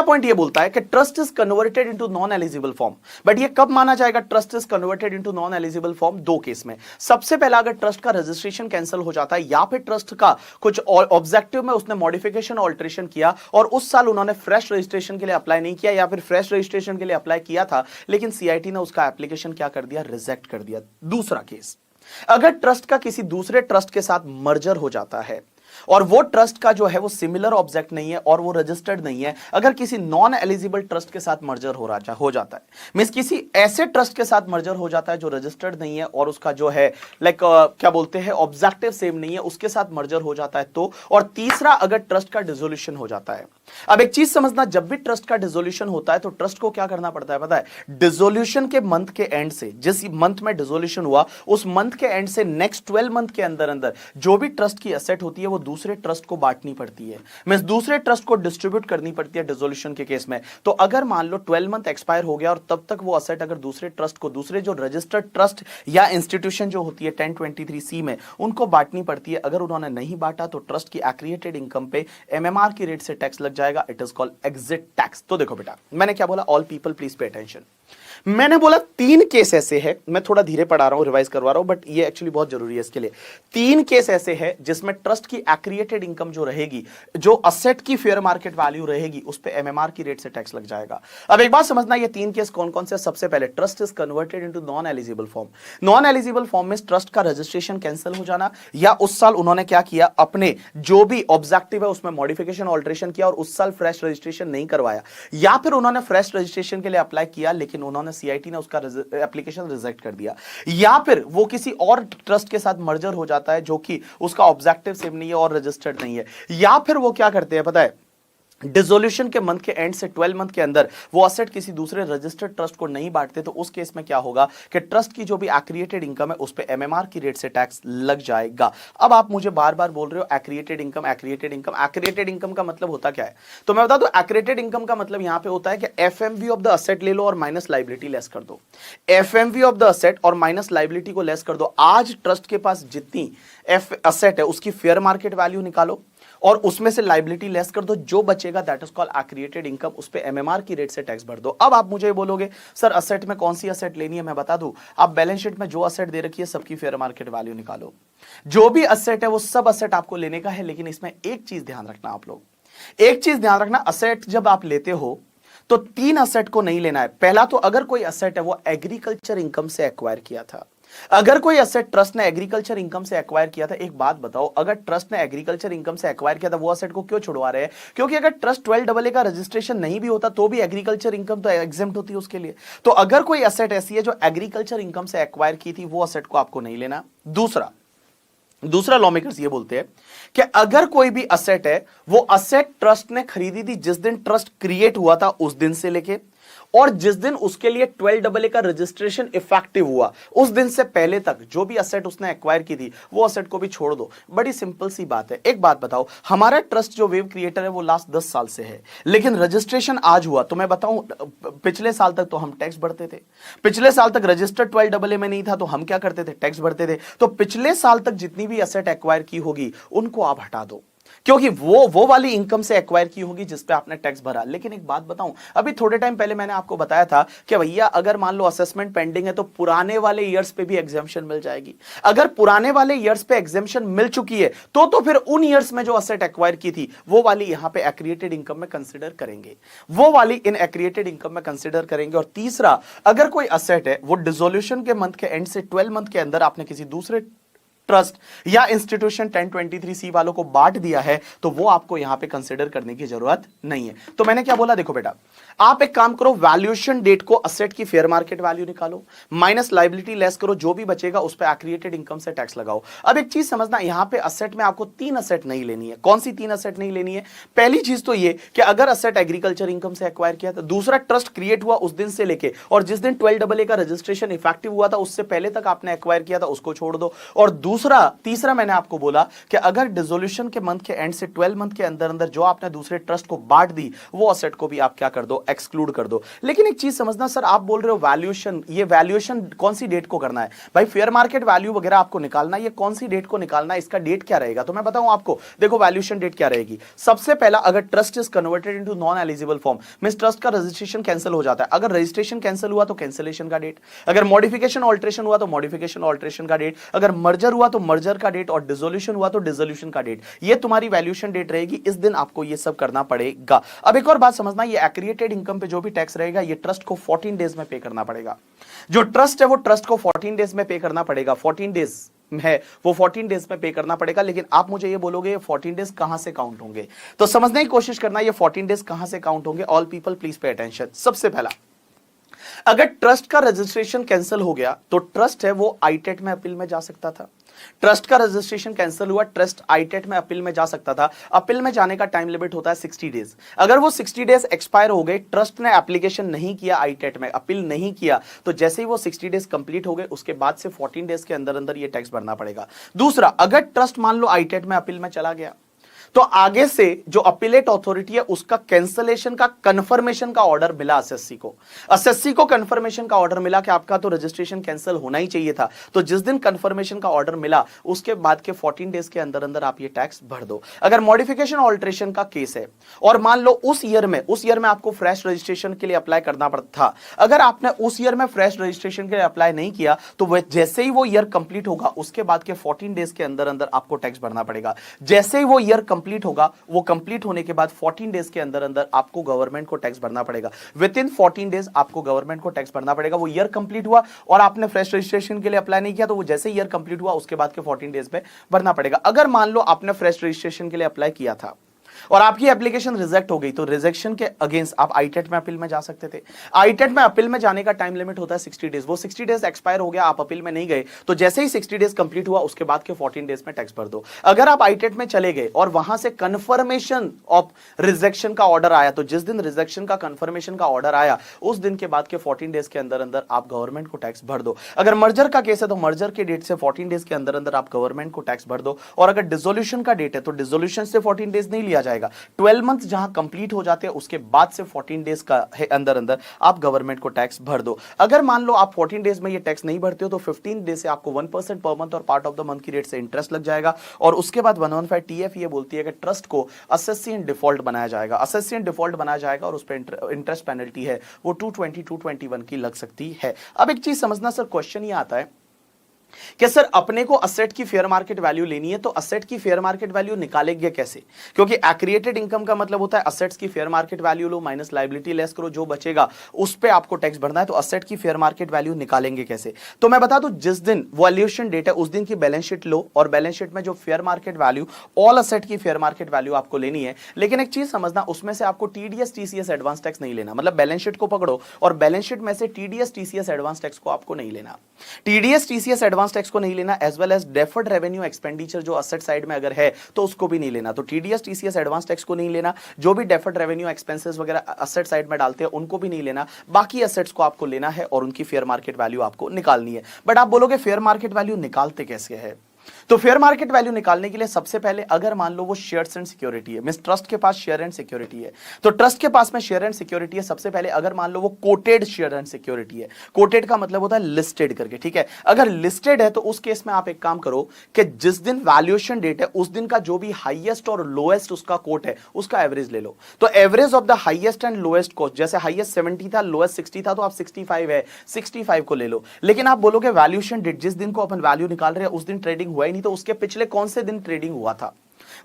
पॉइंट ये बोलता है कि trust is converted into non eligible form. But ये कब माना जाएगा trust is converted into non eligible form? दो केस में। सबसे पहला, अगर ट्रस्ट का रजिस्ट्रेशन कैंसिल हो जाता है या फिर ट्रस्ट का कुछ ऑब्जेक्टिव में उसने मॉडिफिकेशन ऑल्टरेशन किया और उस साल उन्होंने फ्रेश रजिस्ट्रेशन के लिए अप्लाई नहीं किया, या फिर फ्रेश रजिस्ट्रेशन के लिए अप्लाई किया था लेकिन सीआईटी ने उसका एप्लीकेशन क्या कर दिया? रिजेक्ट कर दिया। दूसरा केस, अगर ट्रस्ट का किसी दूसरे ट्रस्ट के साथ मर्जर हो जाता है और वो ट्रस्ट का जो है वो सिमिलर ऑब्जेक्ट नहीं है और वो रजिस्टर्ड नहीं है, अगर किसी नॉन एलिजिबल ट्रस्ट के साथ मर्जर हो जाता है, मींस किसी ऐसे ट्रस्ट के साथ मर्जर हो जाता है जो रजिस्टर्ड नहीं है और उसका जो है क्या बोलते हैं ऑब्जेक्टिव सेम नहीं है, उसके साथ मर्जर हो जाता है तो। और तीसरा, अगर ट्रस्ट का डिसोल्यूशन हो जाता है। अब एक चीज समझना, जब भी ट्रस्ट का डिसोल्यूशन होता है तो ट्रस्ट को क्या करना पड़ता है पता है? डिसोल्यूशन के मंथ के एंड से, जिस मंथ में डिसोल्यूशन हुआ उस मंथ के एंड से नेक्स्ट 12 मंथ के अंदर अंदर जो भी ट्रस्ट की एसेट होती है वो दूसरे ट्रस्ट को बांटनी पड़ती है, मींस दूसरे ट्रस्ट को डिस्ट्रीब्यूट करनी पड़ती है डिसोल्यूशन के केस में। तो अगर मान लो 12 मंथ एक्सपायर हो गया और तब तक वो एसेट अगर दूसरे ट्रस्ट को, दूसरे जो रजिस्टर्ड ट्रस्ट या इंस्टीट्यूशन जो होती है 1023C में, उनको बांटनी पड़ती है। अगर उन्होंने नहीं बांटा तो ट्रस्ट की एक्रिएटेड इनकम पे एमएमआर की रेट से टैक्स लग जाएगा। It is called exit tax. तो देखो बेटा, मैंने क्या बोला? All people please pay attention. मैंने बोला 3 केस ऐसे हैं, मैं थोड़ा धीरे पढ़ा रहा हूं, रिवाइज करवा रहा हूं, बट ये एक्चुअली बहुत जरूरी है इसके लिए। 3 केस ऐसे हैं जिसमें ट्रस्ट की एक्रिएटेड इनकम जो रहेगी, जो असेट की फेयर मार्केट वैल्यू रहेगी, उस पे एमएमआर की रेट से टैक्स लग जाएगा। अब एक बात समझना, ये 3 केस कौन कौन से? सबसे पहले, trust is converted into non eligible form. Non eligible form में ट्रस्ट का रजिस्ट्रेशन कैंसिल हो जाना, या उस साल उन्होंने क्या किया, अपने जो भी ऑब्जेक्टिव है उसमें मॉडिफिकेशन ऑल्टरेशन किया और उस साल फ्रेश रजिस्ट्रेशन नहीं करवाया, या फिर उन्होंने फ्रेश रजिस्ट्रेशन के लिए अप्लाई किया लेकिन उन्होंने सीआईटी ने उसका एप्लीकेशन रिजेक्ट कर दिया, या फिर वो किसी और ट्रस्ट के साथ मर्जर हो जाता है जो कि उसका ऑब्जेक्टिव सेम नहीं है और रजिस्टर्ड नहीं है, या फिर वो क्या करते हैं पता है? डिसोल्यूशन के मंथ के एंड से 12 मंथ के अंदर वो असेट किसी दूसरे रजिस्टर्ड ट्रस्ट को नहीं बांटते, तो उस केस में क्या होगा कि ट्रस्ट की जो भी एक्रिएटेड इनकम है उस पे एमएमआर की रेट से टैक्स लग जाएगा। अब आप मुझे बार बार बोल रहे हो एक्रिएटेड इनकम, एक्रिएटेड इनकम। एक्रिएटेड इनकम का मतलब होता क्या है? तो मैं बता दूं, एक्रिएटेड इनकम का मतलब यहां पे होता है कि एफएमवी ऑफ द असेट ले लो और माइनस लायबिलिटी लेस कर दो। एफएमवी ऑफ द असेट और माइनस लायबिलिटी को लेस कर दो। आज ट्रस्ट के पास जितनी असेट है उसकी फेयर मार्केट वैल्यू निकालो और उसमें से लायबिलिटी लेस कर दो, जो बचेगा दैट इज कॉल्ड एक्रिएटेड इनकम, उस पे एमएमआर की रेट से टैक्स भर दो। अब आप मुझे बोलोगे सर असेट में कौन सी असेट लेनी है? मैं बता दूं, आप बैलेंस शीट में जो असेट दे रखी है सबकी फेयर मार्केट वैल्यू निकालो। जो भी असेट है वो सब असेट आपको लेने का है, लेकिन इसमें एक चीज ध्यान रखना आप लोग, एक चीज ध्यान रखना, असेट जब आप लेते हो तो 3 असेट को नहीं लेना है। पहला तो अगर कोई असेट है वो एग्रीकल्चर इनकम से एक्वायर किया था, अगर कोई असेट ट्रस्ट ने एग्रीकल्चर इनकम से एक्वायर किया था, एक बात बताओ, अगर ट्रस्ट ने एग्रीकल्चर इनकम से एक्वायर किया था वो असेट को क्यों छुड़वा रहे हैं? क्योंकि अगर ट्रस्ट 12AA का रजिस्ट्रेशन नहीं भी होता तो भी एग्रीकल्चर इनकम तो एग्जेम्प्ट होती है उसके लिए। तो अगर कोई असेट ऐसी है जो एग्रीकल्चर इनकम से एक्वायर की थी, वो असेट को आपको नहीं लेना। दूसरा लॉ मेकर्स ये बोलते हैं कि अगर कोई भी असेट है वो असेट ट्रस्ट ने खरीदी थी जिस दिन ट्रस्ट क्रिएट हुआ था उस दिन से लेके, और जिस दिन उसके लिए 12AA का रजिस्ट्रेशन इफेक्टिव हुआ उस दिन से पहले तक जो भी असेट उसने एक्वायर की थी वो असेट को भी छोड़ दो। बड़ी सिंपल सी बात है। एक बात बताओ, हमारा ट्रस्ट जो वेव क्रिएटर है वो लास्ट 10 साल से है, लेकिन रजिस्ट्रेशन आज हुआ। तो मैं बताऊं, पिछले साल तक तो हम टैक्स भरते थे, पिछले साल तक रजिस्टर्ड 12AA में नहीं था तो हम क्या करते थे? टैक्स भरते थे। तो पिछले साल तक जितनी भी असेट एक्वायर की होगी उनको आप हटा दो, क्योंकि वो वाली इनकम से एक्वायर की होगी जिस पे आपने टैक्स भरा। लेकिन एक बात बताऊं, अभी थोड़े टाइम पहले मैंने आपको बताया था कि भैया अगर मान लो असेसमेंट पेंडिंग है तो पुराने वाले ईयर्स पे भी एग्जेम्पशन मिल जाएगी। अगर पुराने वाले ईयर्स पे एग्जेम्पशन मिल चुकी है तो फिर उन ईयर्स में जो असेट एक्वायर की थी वो वाली यहां पे एक्रिएटेड इनकम में कंसिडर करेंगे, वो वाली इन एक्रिएटेड इनकम में कंसिडर करेंगे। और तीसरा, अगर कोई असेट है वो डिसोल्यूशन के मंथ के एंड से 12 मंथ के अंदर आपने किसी दूसरे ट्रस्ट या इंस्टीट्यूशन 1023C वालों को बांट दिया है तो वो आपको यहां पे कंसीडर करने की जरूरत नहीं है। तो मैंने क्या बोला, देखो बेटा, आप एक काम करो, वैल्यूएशन डेट को असेट की फेयर मार्केट वैल्यू निकालो, माइनस लायबिलिटी लेस करो, जो भी बचेगा उस पे एक्रिएटेड इनकम से टैक्स लगाओ। अब एक चीज समझना, यहां पे असेट में आपको 3 असेट नहीं लेनी है। कौन सी 3 असेट नहीं लेनी है? पहली चीज तो ये कि अगर असेट एग्रीकल्चर इनकम से एक्वायर किया था, दूसरा ट्रस्ट क्रिएट हुआ उस दिन से लेके और जिस दिन 12AA का रजिस्ट्रेशन इफेक्टिव हुआ था उससे पहले तक आपने एक्वायर किया था उसको छोड़ दो, और दूसरा तीसरा मैंने आपको बोला कि अगर डिसोल्यूशन के मंथ के एंड से 12 मंथ के अंदर अंदर जो आपने दूसरे ट्रस्ट को बांट दी, वो असेट को भी आप क्या कर दो, एक्सक्लूड कर दो। लेकिन एक चीज समझना सर, आप बोल रहे हो वैल्यूएशन, ये वैल्यूएशन कौन सी डेट को करना है भाई? फेयर मार्केट वैल्यू वगैरह आपको निकालना है, ये कौन सी डेट को निकालना है, इसका डेट क्या रहेगा? तो मैं बताऊं आपको, देखो वैल्यूएशन डेट क्या रहेगी। सबसे पहला, अगर trust is converted into non eligible form, means trust का रजिस्ट्रेशन कैंसिल हो जाता है। अगर रजिस्ट्रेशन कैंसिल हुआ तो कैंसिलेशन का डेट, अगर मॉडिफिकेशन ऑल्ट्रेशन हुआ तो मॉडिफिकेशन ऑल्ट्रेशन का डेट, अगर मर्जर हुआ तो मर्जर का डेट, और डिसोल्यूशन हुआ तो डिसोल्यूशन का डेट। ये तुम्हारी वैल्यूएशन डेट रहेगी, इस दिन आपको ये सब करना पड़ेगा। अब एक और बात समझना, ये एक्रिएटेड इनकम पे जो भी टैक्स रहेगा ये ट्रस्ट को 14 डेज में पे करना पड़ेगा। जो ट्रस्ट है वो ट्रस्ट को 14 डेज में पे करना पड़ेगा। 14 डेज है वो 14 डेज में पे करना पड़ेगा। लेकिन आप मुझे ये बोलोगे ये 14 डेज कहां से काउंट होंगे, तो समझने की कोशिश करना ये 14 डेज कहां से काउंट होंगे। All people please pay attention. सबसे पहला, अगर ट्रस्ट का रजिस्ट्रेशन कैंसिल हो गया तो ट्रस्ट है वो आईटेट में अपील में जा सकता था। ट्रस्ट का रजिस्ट्रेशन कैंसिल हुआ, ट्रस्ट आईटेट में अपील में जा सकता था। अपील में जाने का टाइम लिमिट होता है 60 डेज। अगर वो 60 डेज एक्सपायर हो गए, ट्रस्ट ने एप्लीकेशन नहीं किया आईटेट में, अपील नहीं किया, तो जैसे ही वो 60 डेज कंप्लीट हो गए उसके बाद से 14 डेज के अंदर अंदर ये टैक्स भरना पड़ेगा। दूसरा, अगर ट्रस्ट मान लो आईटेट में अपील में चला गया तो आगे से जो अपीलेट अथॉरिटी है उसका कैंसलेशन का कंफर्मेशन का ऑर्डर मिला एसएससी को। एसएससी को कंफर्मेशन का ऑर्डर मिला कि आपका तो रजिस्ट्रेशन कैंसिल होना ही चाहिए था। तो जिस दिन कंफर्मेशन का ऑर्डर मिला उसके बाद के 14 डेज के अंदर अंदर आप ये टैक्स भर दो। अगर मॉडिफिकेशन ऑल्ट्रेशन का केस है और मान लो उस ईयर में आपको फ्रेश रजिस्ट्रेशन के लिए अप्लाई करना पड़ता था, अगर आपने उस ईयर में फ्रेश रजिस्ट्रेशन के लिए अप्लाई नहीं किया तो वह जैसे ही वो ईयर कंप्लीट होगा उसके बाद के 14 डेज के अंदर अंदर आपको टैक्स भरना पड़ेगा। जैसे ही वो ईयर कंप्लीट होगा, वो कंप्लीट होने के बाद 14 डेज के अंदर अंदर आपको गवर्नमेंट को टैक्स भरना पड़ेगा। विद इन 14 डेज आपको गवर्नमेंट को टैक्स भरना पड़ेगा। वो ईयर कंप्लीट हुआ और आपने फ्रेश रजिस्ट्रेशन के लिए अप्लाई नहीं किया तो वो जैसे ईयर कंप्लीट हुआ उसके बाद के 14 डेज में भरना पड़ेगा। अगर मान लो आपने फ्रेश रजिस्ट्रेशन के लिए अप्लाई किया था और आपकी एप्लीकेशन रिजेक्ट हो गई तो रिजेक्शन के अगेंस्ट आप आईटेट में अपील में जा सकते थे। आईटेट में अपील में जाने का टाइम लिमिट होता है 60 डेज। वो 60 डेज एक्सपायर हो गया, आप अपील में नहीं गए, तो जैसे ही 60 डेज कंप्लीट हुआ उसके बाद के 14 डेज में टैक्स भर दो। अगर आप आईटेट में चले गए और वहां से कंफर्मेशन ऑफ रिजेक्शन का ऑर्डर आया, तो जिस दिन रिजेक्शन का कंफर्मेशन का ऑर्डर आया उस दिन के बाद के 14 डेज के अंदर अंदर आप गवर्नमेंट को टैक्स भर दो। अगर मर्जर का केस है तो मर्जर के डेट से 14 डेज के अंदर अंदर आप गवर्नमेंट को टैक्स भर दो। और अगर डिसोल्यूशन का डेट है तो डिसोल्यूशन से 14 डेज नहीं लिया जाएगा। 12 मंथ जहां कंप्लीट हो जाते हैं उसके बाद से 14 डेज का है अंदर अंदर आप गवर्नमेंट को टैक्स भर दो। अगर मान लो आप 14 डेज में ये टैक्स नहीं भरते हो तो 15 डेज से आपको 1% पर मंथ और पार्ट ऑफ द मंथ की रेट से इंटरेस्ट लग जाएगा। और उसके बाद 115 टीएफ ये बोलती है कि ट्रस्ट को असेसी इन डिफॉल्ट बनाया जाएगा। असेसी इन डिफॉल्ट बनाया जाएगा और उस पर इंटरेस्ट पेनल्टी है वो 220 221 की लग सकती है। अब एक चीज समझना सर, क्वेश्चन ये आता है कि सर अपने को असेट की फेयर मार्केट वैल्यू लेनी है तो असेट की फेयर मार्केट वैल्यू निकालेंगे कैसे? क्योंकि एक्रिएटेड इनकम का मतलब होता है असेट्स की फेयर मार्केट वैल्यू लो माइनस लायबिलिटी लेस करो, जो बचेगा उस पे आपको टैक्स भरना है। तो असेट की फेयर मार्केट वैल्यू निकालेंगे कैसे? तो मैं बता दूं, जिस दिन वैल्यूएशन डेट है उस दिन की बैलेंस शीट लो और बैलेंस शीट में जो fair market value, all asset की फेयर मार्केट वैल्यू आपको लेनी है। लेकिन एक चीज समझना, उसमें से आपको टीडीएस टीसीएस एडवांस टैक्स नहीं लेना। मतलब बैलेंस शीट को पकड़ो और बैलेंस शीट में से टीडीएस टीसीएस एडवांस टैक्स को आपको नहीं लेना। टीडीएस टीसीएस एडवांस टैक्स को नहीं लेना, as well as deferred revenue expenditure जो असेट साइड में अगर है तो उसको भी नहीं लेना। तो टीडीएस टीसीएस एडवांस टैक्स को नहीं लेना, जो भी डेफर्ड रेवेन्यू एक्सपेंसेस वगैरह असेट साइड में डालते हैं उनको भी नहीं लेना। बाकी असेट्स को आपको लेना है और उनकी फेयर मार्केट वैल्यू आपको निकालनी है। बट आप बोलोगे फेयर मार्केट वैल्यू निकालते कैसे है? तो फेयर मार्केट वैल्यू निकालने के लिए सबसे पहले अगर मान लो वो शेयर्स एंड सिक्योरिटी है, मींस ट्रस्ट के पास शेयर एंड सिक्योरिटी है, तो ट्रस्ट के पास में शेयर एंड सिक्योरिटी है। सबसे पहले अगर मान लो वो कोटेड शेयर एंड सिक्योरिटी है, कोटेड का मतलब होता है लिस्टेड करके, ठीक है। अगर लिस्टेड है तो उस केस में आप एक काम करो कि जिस दिन वैल्यूएशन डेट है उस दिन का जो भी हाईएस्ट और लोएस्ट उसका कोट है उसका एवरेज ले लो। तो average of the highest and lowest quote, जैसे हाईएस्ट 70 था, लोएस्ट 60 था, तो आप 65 है, 65 को ले लो। लेकिन आप बोलोगे वैल्यूएशन डेट जिस दिन को अपन वैल्यू निकाल रहे हैं उस दिन ट्रेडिंग हुआ ही नहीं, तो उसके पिछले कौन से दिन ट्रेडिंग हुआ था,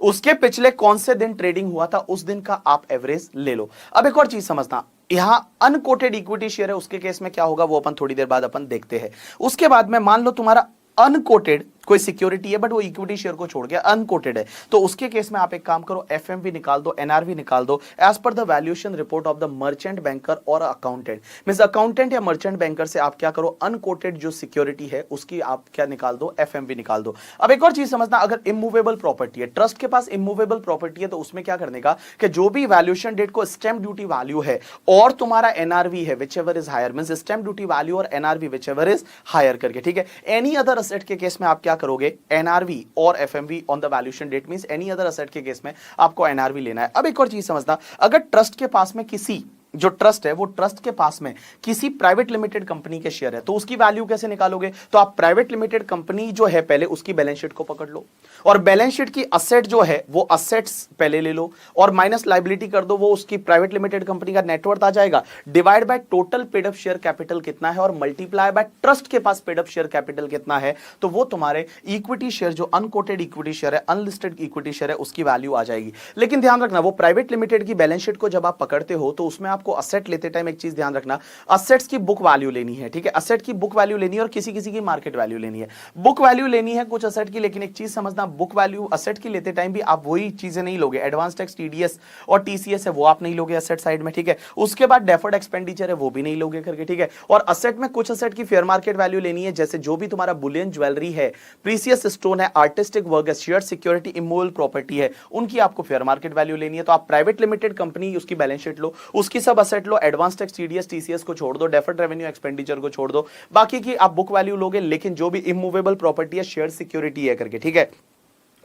उसके पिछले कौन से दिन ट्रेडिंग हुआ था उस दिन का आप एवरेज ले लो। अब एक और चीज समझना, यहां अनकोटेड इक्विटी शेयर है उसके केस में क्या होगा वो अपन थोड़ी देर बाद अपन देखते हैं। उसके बाद में मान लो तुम्हारा अनकोटेड कोई सिक्योरिटी है बट वो इक्विटी शेयर को छोड़ गया, अनकोटेड है, तो उसके केस में आप एक काम करो, एफएमवी निकाल दो, एनआरवी निकाल दो as per the valuation report of the merchant banker और अकाउंटेंट। मींस अकाउंटेंट या मर्चेंट बैंकर से आप क्या करो, अनकोटेड जो सिक्योरिटी है उसकी आप क्या निकाल दो, एफएमवी निकाल दो। अब एक और चीज समझना, अगर इमूवेबल प्रॉपर्टी है, ट्रस्ट के पास इमूवेबल प्रॉपर्टी है, तो उसमें क्या करने का कि जो भी वैल्यूएशन डेट को स्टैंप ड्यूटी वैल्यू है और तुम्हारा एनआरवी है whichever is higher, means stamp duty value और NRV whichever is higher करके, ठीक है। एनी अदर असेट के केस में आप क्या करोगे एनआरवी और FMV on the valuation date, means any other asset के केस में आपको एनआरवी लेना है। अब एक और चीज समझना, अगर ट्रस्ट के पास में किसी जो ट्रस्ट है वो ट्रस्ट के पास में किसी प्राइवेट लिमिटेड कंपनी के शेयर है तो उसकी वैल्यू कैसे निकालोगे? तो आप प्राइवेट लिमिटेड कंपनी जो है पहले उसकी बैलेंस शीट को पकड़ लो और बैलेंस शीट की असेट जो है वो असेट्स पहले ले लो और माइनस लायबिलिटी कर दो, वो उसकी प्राइवेट लिमिटेड कंपनी का नेटवर्थ आ जाएगा, divide by total paid up share capital कितना है और मल्टीप्लाई बाय ट्रस्ट के पास पेड अप शेयर कैपिटल कितना है, तो वो तुम्हारे इक्विटी शेयर जो अनकोटेड इक्विटी शेयर है, अनलिस्टेड इक्विटी शेयर है, उसकी वैल्यू आ जाएगी। लेकिन ध्यान रखना, वो प्राइवेट लिमिटेड की बैलेंस शीट को जब आप पकड़ते हो तो उसमें आपको असेट लेते टाइम एक चीज ध्यान रखना, असेट्स की बुक वैल्यू लेनी है, ठीक है, असेट की बुक वैल्यू लेनी है और किसी किसी की मार्केट वैल्यू लेनी है। बुक वैल्यू लेनी है कुछ असेट की, लेकिन एक चीज समझना, बुक वैल्यू असेट की लेते टाइम भी आप वही चीजें नहीं लोगे, एडवांस टैक्स टीडीएस और टीसीएस है वो आप नहीं लोगे असेट साइड में, ठीक है, उसके बाद डेफर्ड एक्सपेंडिचर है वो भी नहीं लोगे करके, ठीक है। और असेट में कुछ असेट की फेयर मार्केट वैल्यू लेनी है, जैसे जो भी तुम्हारा बुलियन ज्वेलरी है, प्रीसियस स्टोन है, आर्टिस्टिक वर्क है, शेयर सिक्योरिटी, इमूवेबल प्रॉपर्टी है, उनकी आपको फेयर मार्केट वैल्यू लेनी है। तो आप प्राइवेट लिमिटेड कंपनी उसकी बैलेंस शीट लो, उसकी सब असेट लो, एडवांस टैक्स टीडीएस टीसीएस को छोड़ दो, डेफर्ड रेवेन्यू एक्सपेंडिचर को छोड़ दो, बाकी की आप बुक वैल्यू लोगे, लेकिन जो भी इमूवेबल प्रॉपर्टी है, शेयर सिक्योरिटी है करके, ठीक है,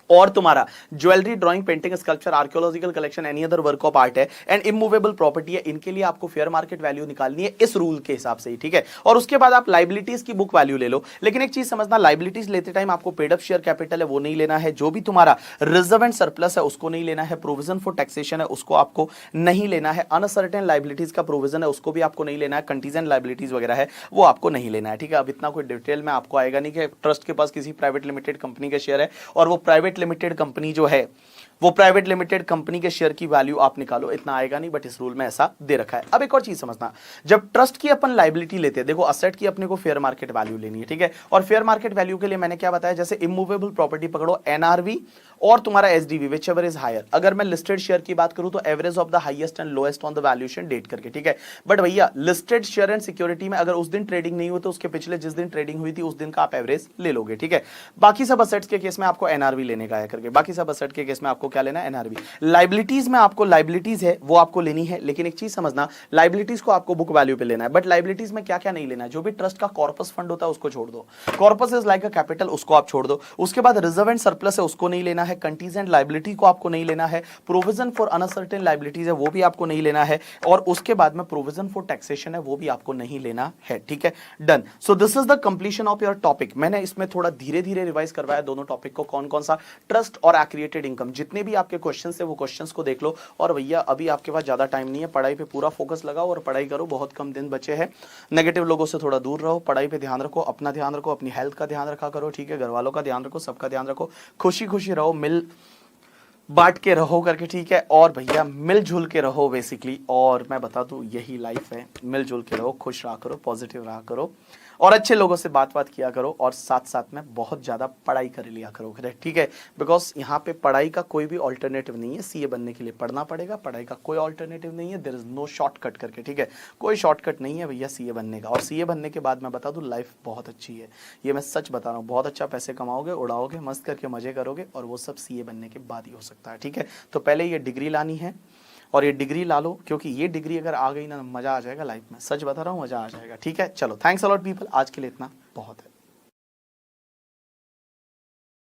और तुम्हारा jewellery, drawing, painting, sculpture, archaeological collection, any other work of art है एंड इमूवेबल प्रॉपर्टी है, इनके लिए आपको फेयर मार्केट वैल्यू निकालनी है इस रूल के हिसाब से ही, ठीक है। और उसके बाद आप लायबिलिटीज की बुक वैल्यू ले लो, लेकिन एक चीज समझना, लायबिलिटीज लेते टाइम आपको पेड अप शेयर कैपिटल है वो नहीं लेना है, जो भी तुम्हारा रिजर्व एंड सरप्लस है उसको नहीं लेना है, प्रोविजन फॉर टैक्सेशन है उसको आपको नहीं लेना है, अनसर्टेन लायबिलिटीज का प्रोविजन है उसको भी आपको नहीं लेना है, कंटीजेंट लायबिलिटीज वगैरह है वो आपको नहीं लेना है, ठीक है। अब इतना कोई डिटेल में आपको आएगा नहीं कि ट्रस्ट के पास किसी प्राइवेट लिमिटेड कंपनी के शेयर है और वो प्राइवेट लिमिटेड कंपनी जो है वो प्राइवेट लिमिटेड कंपनी के शेयर की वैल्यू आप निकालो, इतना आएगा नहीं, बट इस रूल में ऐसा दे रखा है। अब एक और चीज समझना, जब ट्रस्ट की अपन लायबिलिटी लेते हैं, देखो असेट की अपने को फेयर मार्केट वैल्यू लेनी है, ठीक है, और फेयर मार्केट वैल्यू के लिए मैंने क्या बताया, जैसे इमूवेबल प्रॉपर्टी पकड़ो, एनआरवी और तुम्हारा SDV whichever is higher. अगर मैं लिस्टेड शेयर की बात करूं तो average of the highest and lowest on the valuation date करके, ठीक है। बट भैया लिस्टेड शेयर एंड सिक्योरिटी में अगर उस दिन ट्रेडिंग नहीं हुई तो उसके पिछले जिस दिन ट्रेडिंग हुई थी उस दिन का आप एवरेज ले लोगे, ठीक है। बाकी सब असेट्स के केस में आपको एनआरवी लेने का है करके, बाकी सब असेट के केस में आपको क्या लेना है, एनआरवी। लायबिलिटीज में आपको लायबिलिटीज है वो आपको लेनी है, लेकिन एक चीज समझना, लायबिलिटीज को आपको बुक वैल्यू पे लेना है, बट लायबिलिटीज में क्या क्या नहीं लेना है, जो भी ट्रस्ट का कॉर्पस फंड होता है उसको छोड़ दो, corpus is like a capital उसको आप छोड़ दो, उसके बाद रिजर्व एंड सरप्लस है उसको नहीं लेना है, कंटीजेंट लायबिलिटी को आपको नहीं लेना है, प्रोविजन फॉर अनसर्टेन लायबिलिटीज है वो भी आपको नहीं लेना है, और उसके बाद में प्रोविजन फॉर टैक्सेशन है वो भी आपको नहीं लेना है, ठीक है, done. So this is the completion of your topic. मैंने इसमें थोड़ा धीरे धीरे रिवाइज करवाया दोनों टॉपिक को, कौन कौन सा, ट्रस्ट और एक्रिएटेड इनकम। जितने भी आपके क्वेश्चंस है वो क्वेश्चंस को देख लो, और भैया अभी आपके पास ज्यादा टाइम नहीं है, पढ़ाई पे पूरा फोकस लगाओ और पढ़ाई करो, बहुत कम दिन बचे हैं, नेगेटिव लोगों से थोड़ा दूर रहो, पढ़ाई पे ध्यान रखो, अपना ध्यान रखो, अपनी हेल्थ का ध्यान रखा करो, ठीक है, घर वालों का ध्यान रखो, सबका ध्यान रखो, खुशी खुशी रहो, मिल बांट के रहो करके, ठीक है, और भैया मिलजुल के रहो बेसिकली। और मैं बता दूं यही लाइफ है, मिलजुल के रहो, खुश रहा करो, पॉजिटिव रहा करो, और अच्छे लोगों से बात किया करो, और साथ साथ में बहुत ज्यादा पढ़ाई कर लिया करो, ठीक है, बिकॉज यहाँ पे पढ़ाई का कोई भी ऑल्टरनेटिव नहीं है, सीए बनने के लिए पढ़ना पड़ेगा, पढ़ाई का कोई ऑल्टरनेटिव नहीं है, देयर इज नो शॉर्टकट करके, ठीक है, कोई शॉर्टकट नहीं है भैया सीए बनने का। और सीए बनने के बाद मैं बता दूं लाइफ बहुत अच्छी है, ये मैं सच बता रहा हूँ, बहुत अच्छा पैसे कमाओगे, उड़ाओगे, मस्त करके मजे करोगे, और वो सब सीए बनने के बाद ही हो सकता है, ठीक है। तो पहले ये डिग्री लानी है, और ये डिग्री ला लो, क्योंकि ये डिग्री अगर आ गई ना मजा आ जाएगा लाइफ में, सच बता रहा हूँ, मजा आ जाएगा, ठीक है। चलो थैंक्स अ लॉट पीपल, आज के लिए इतना बहुत है।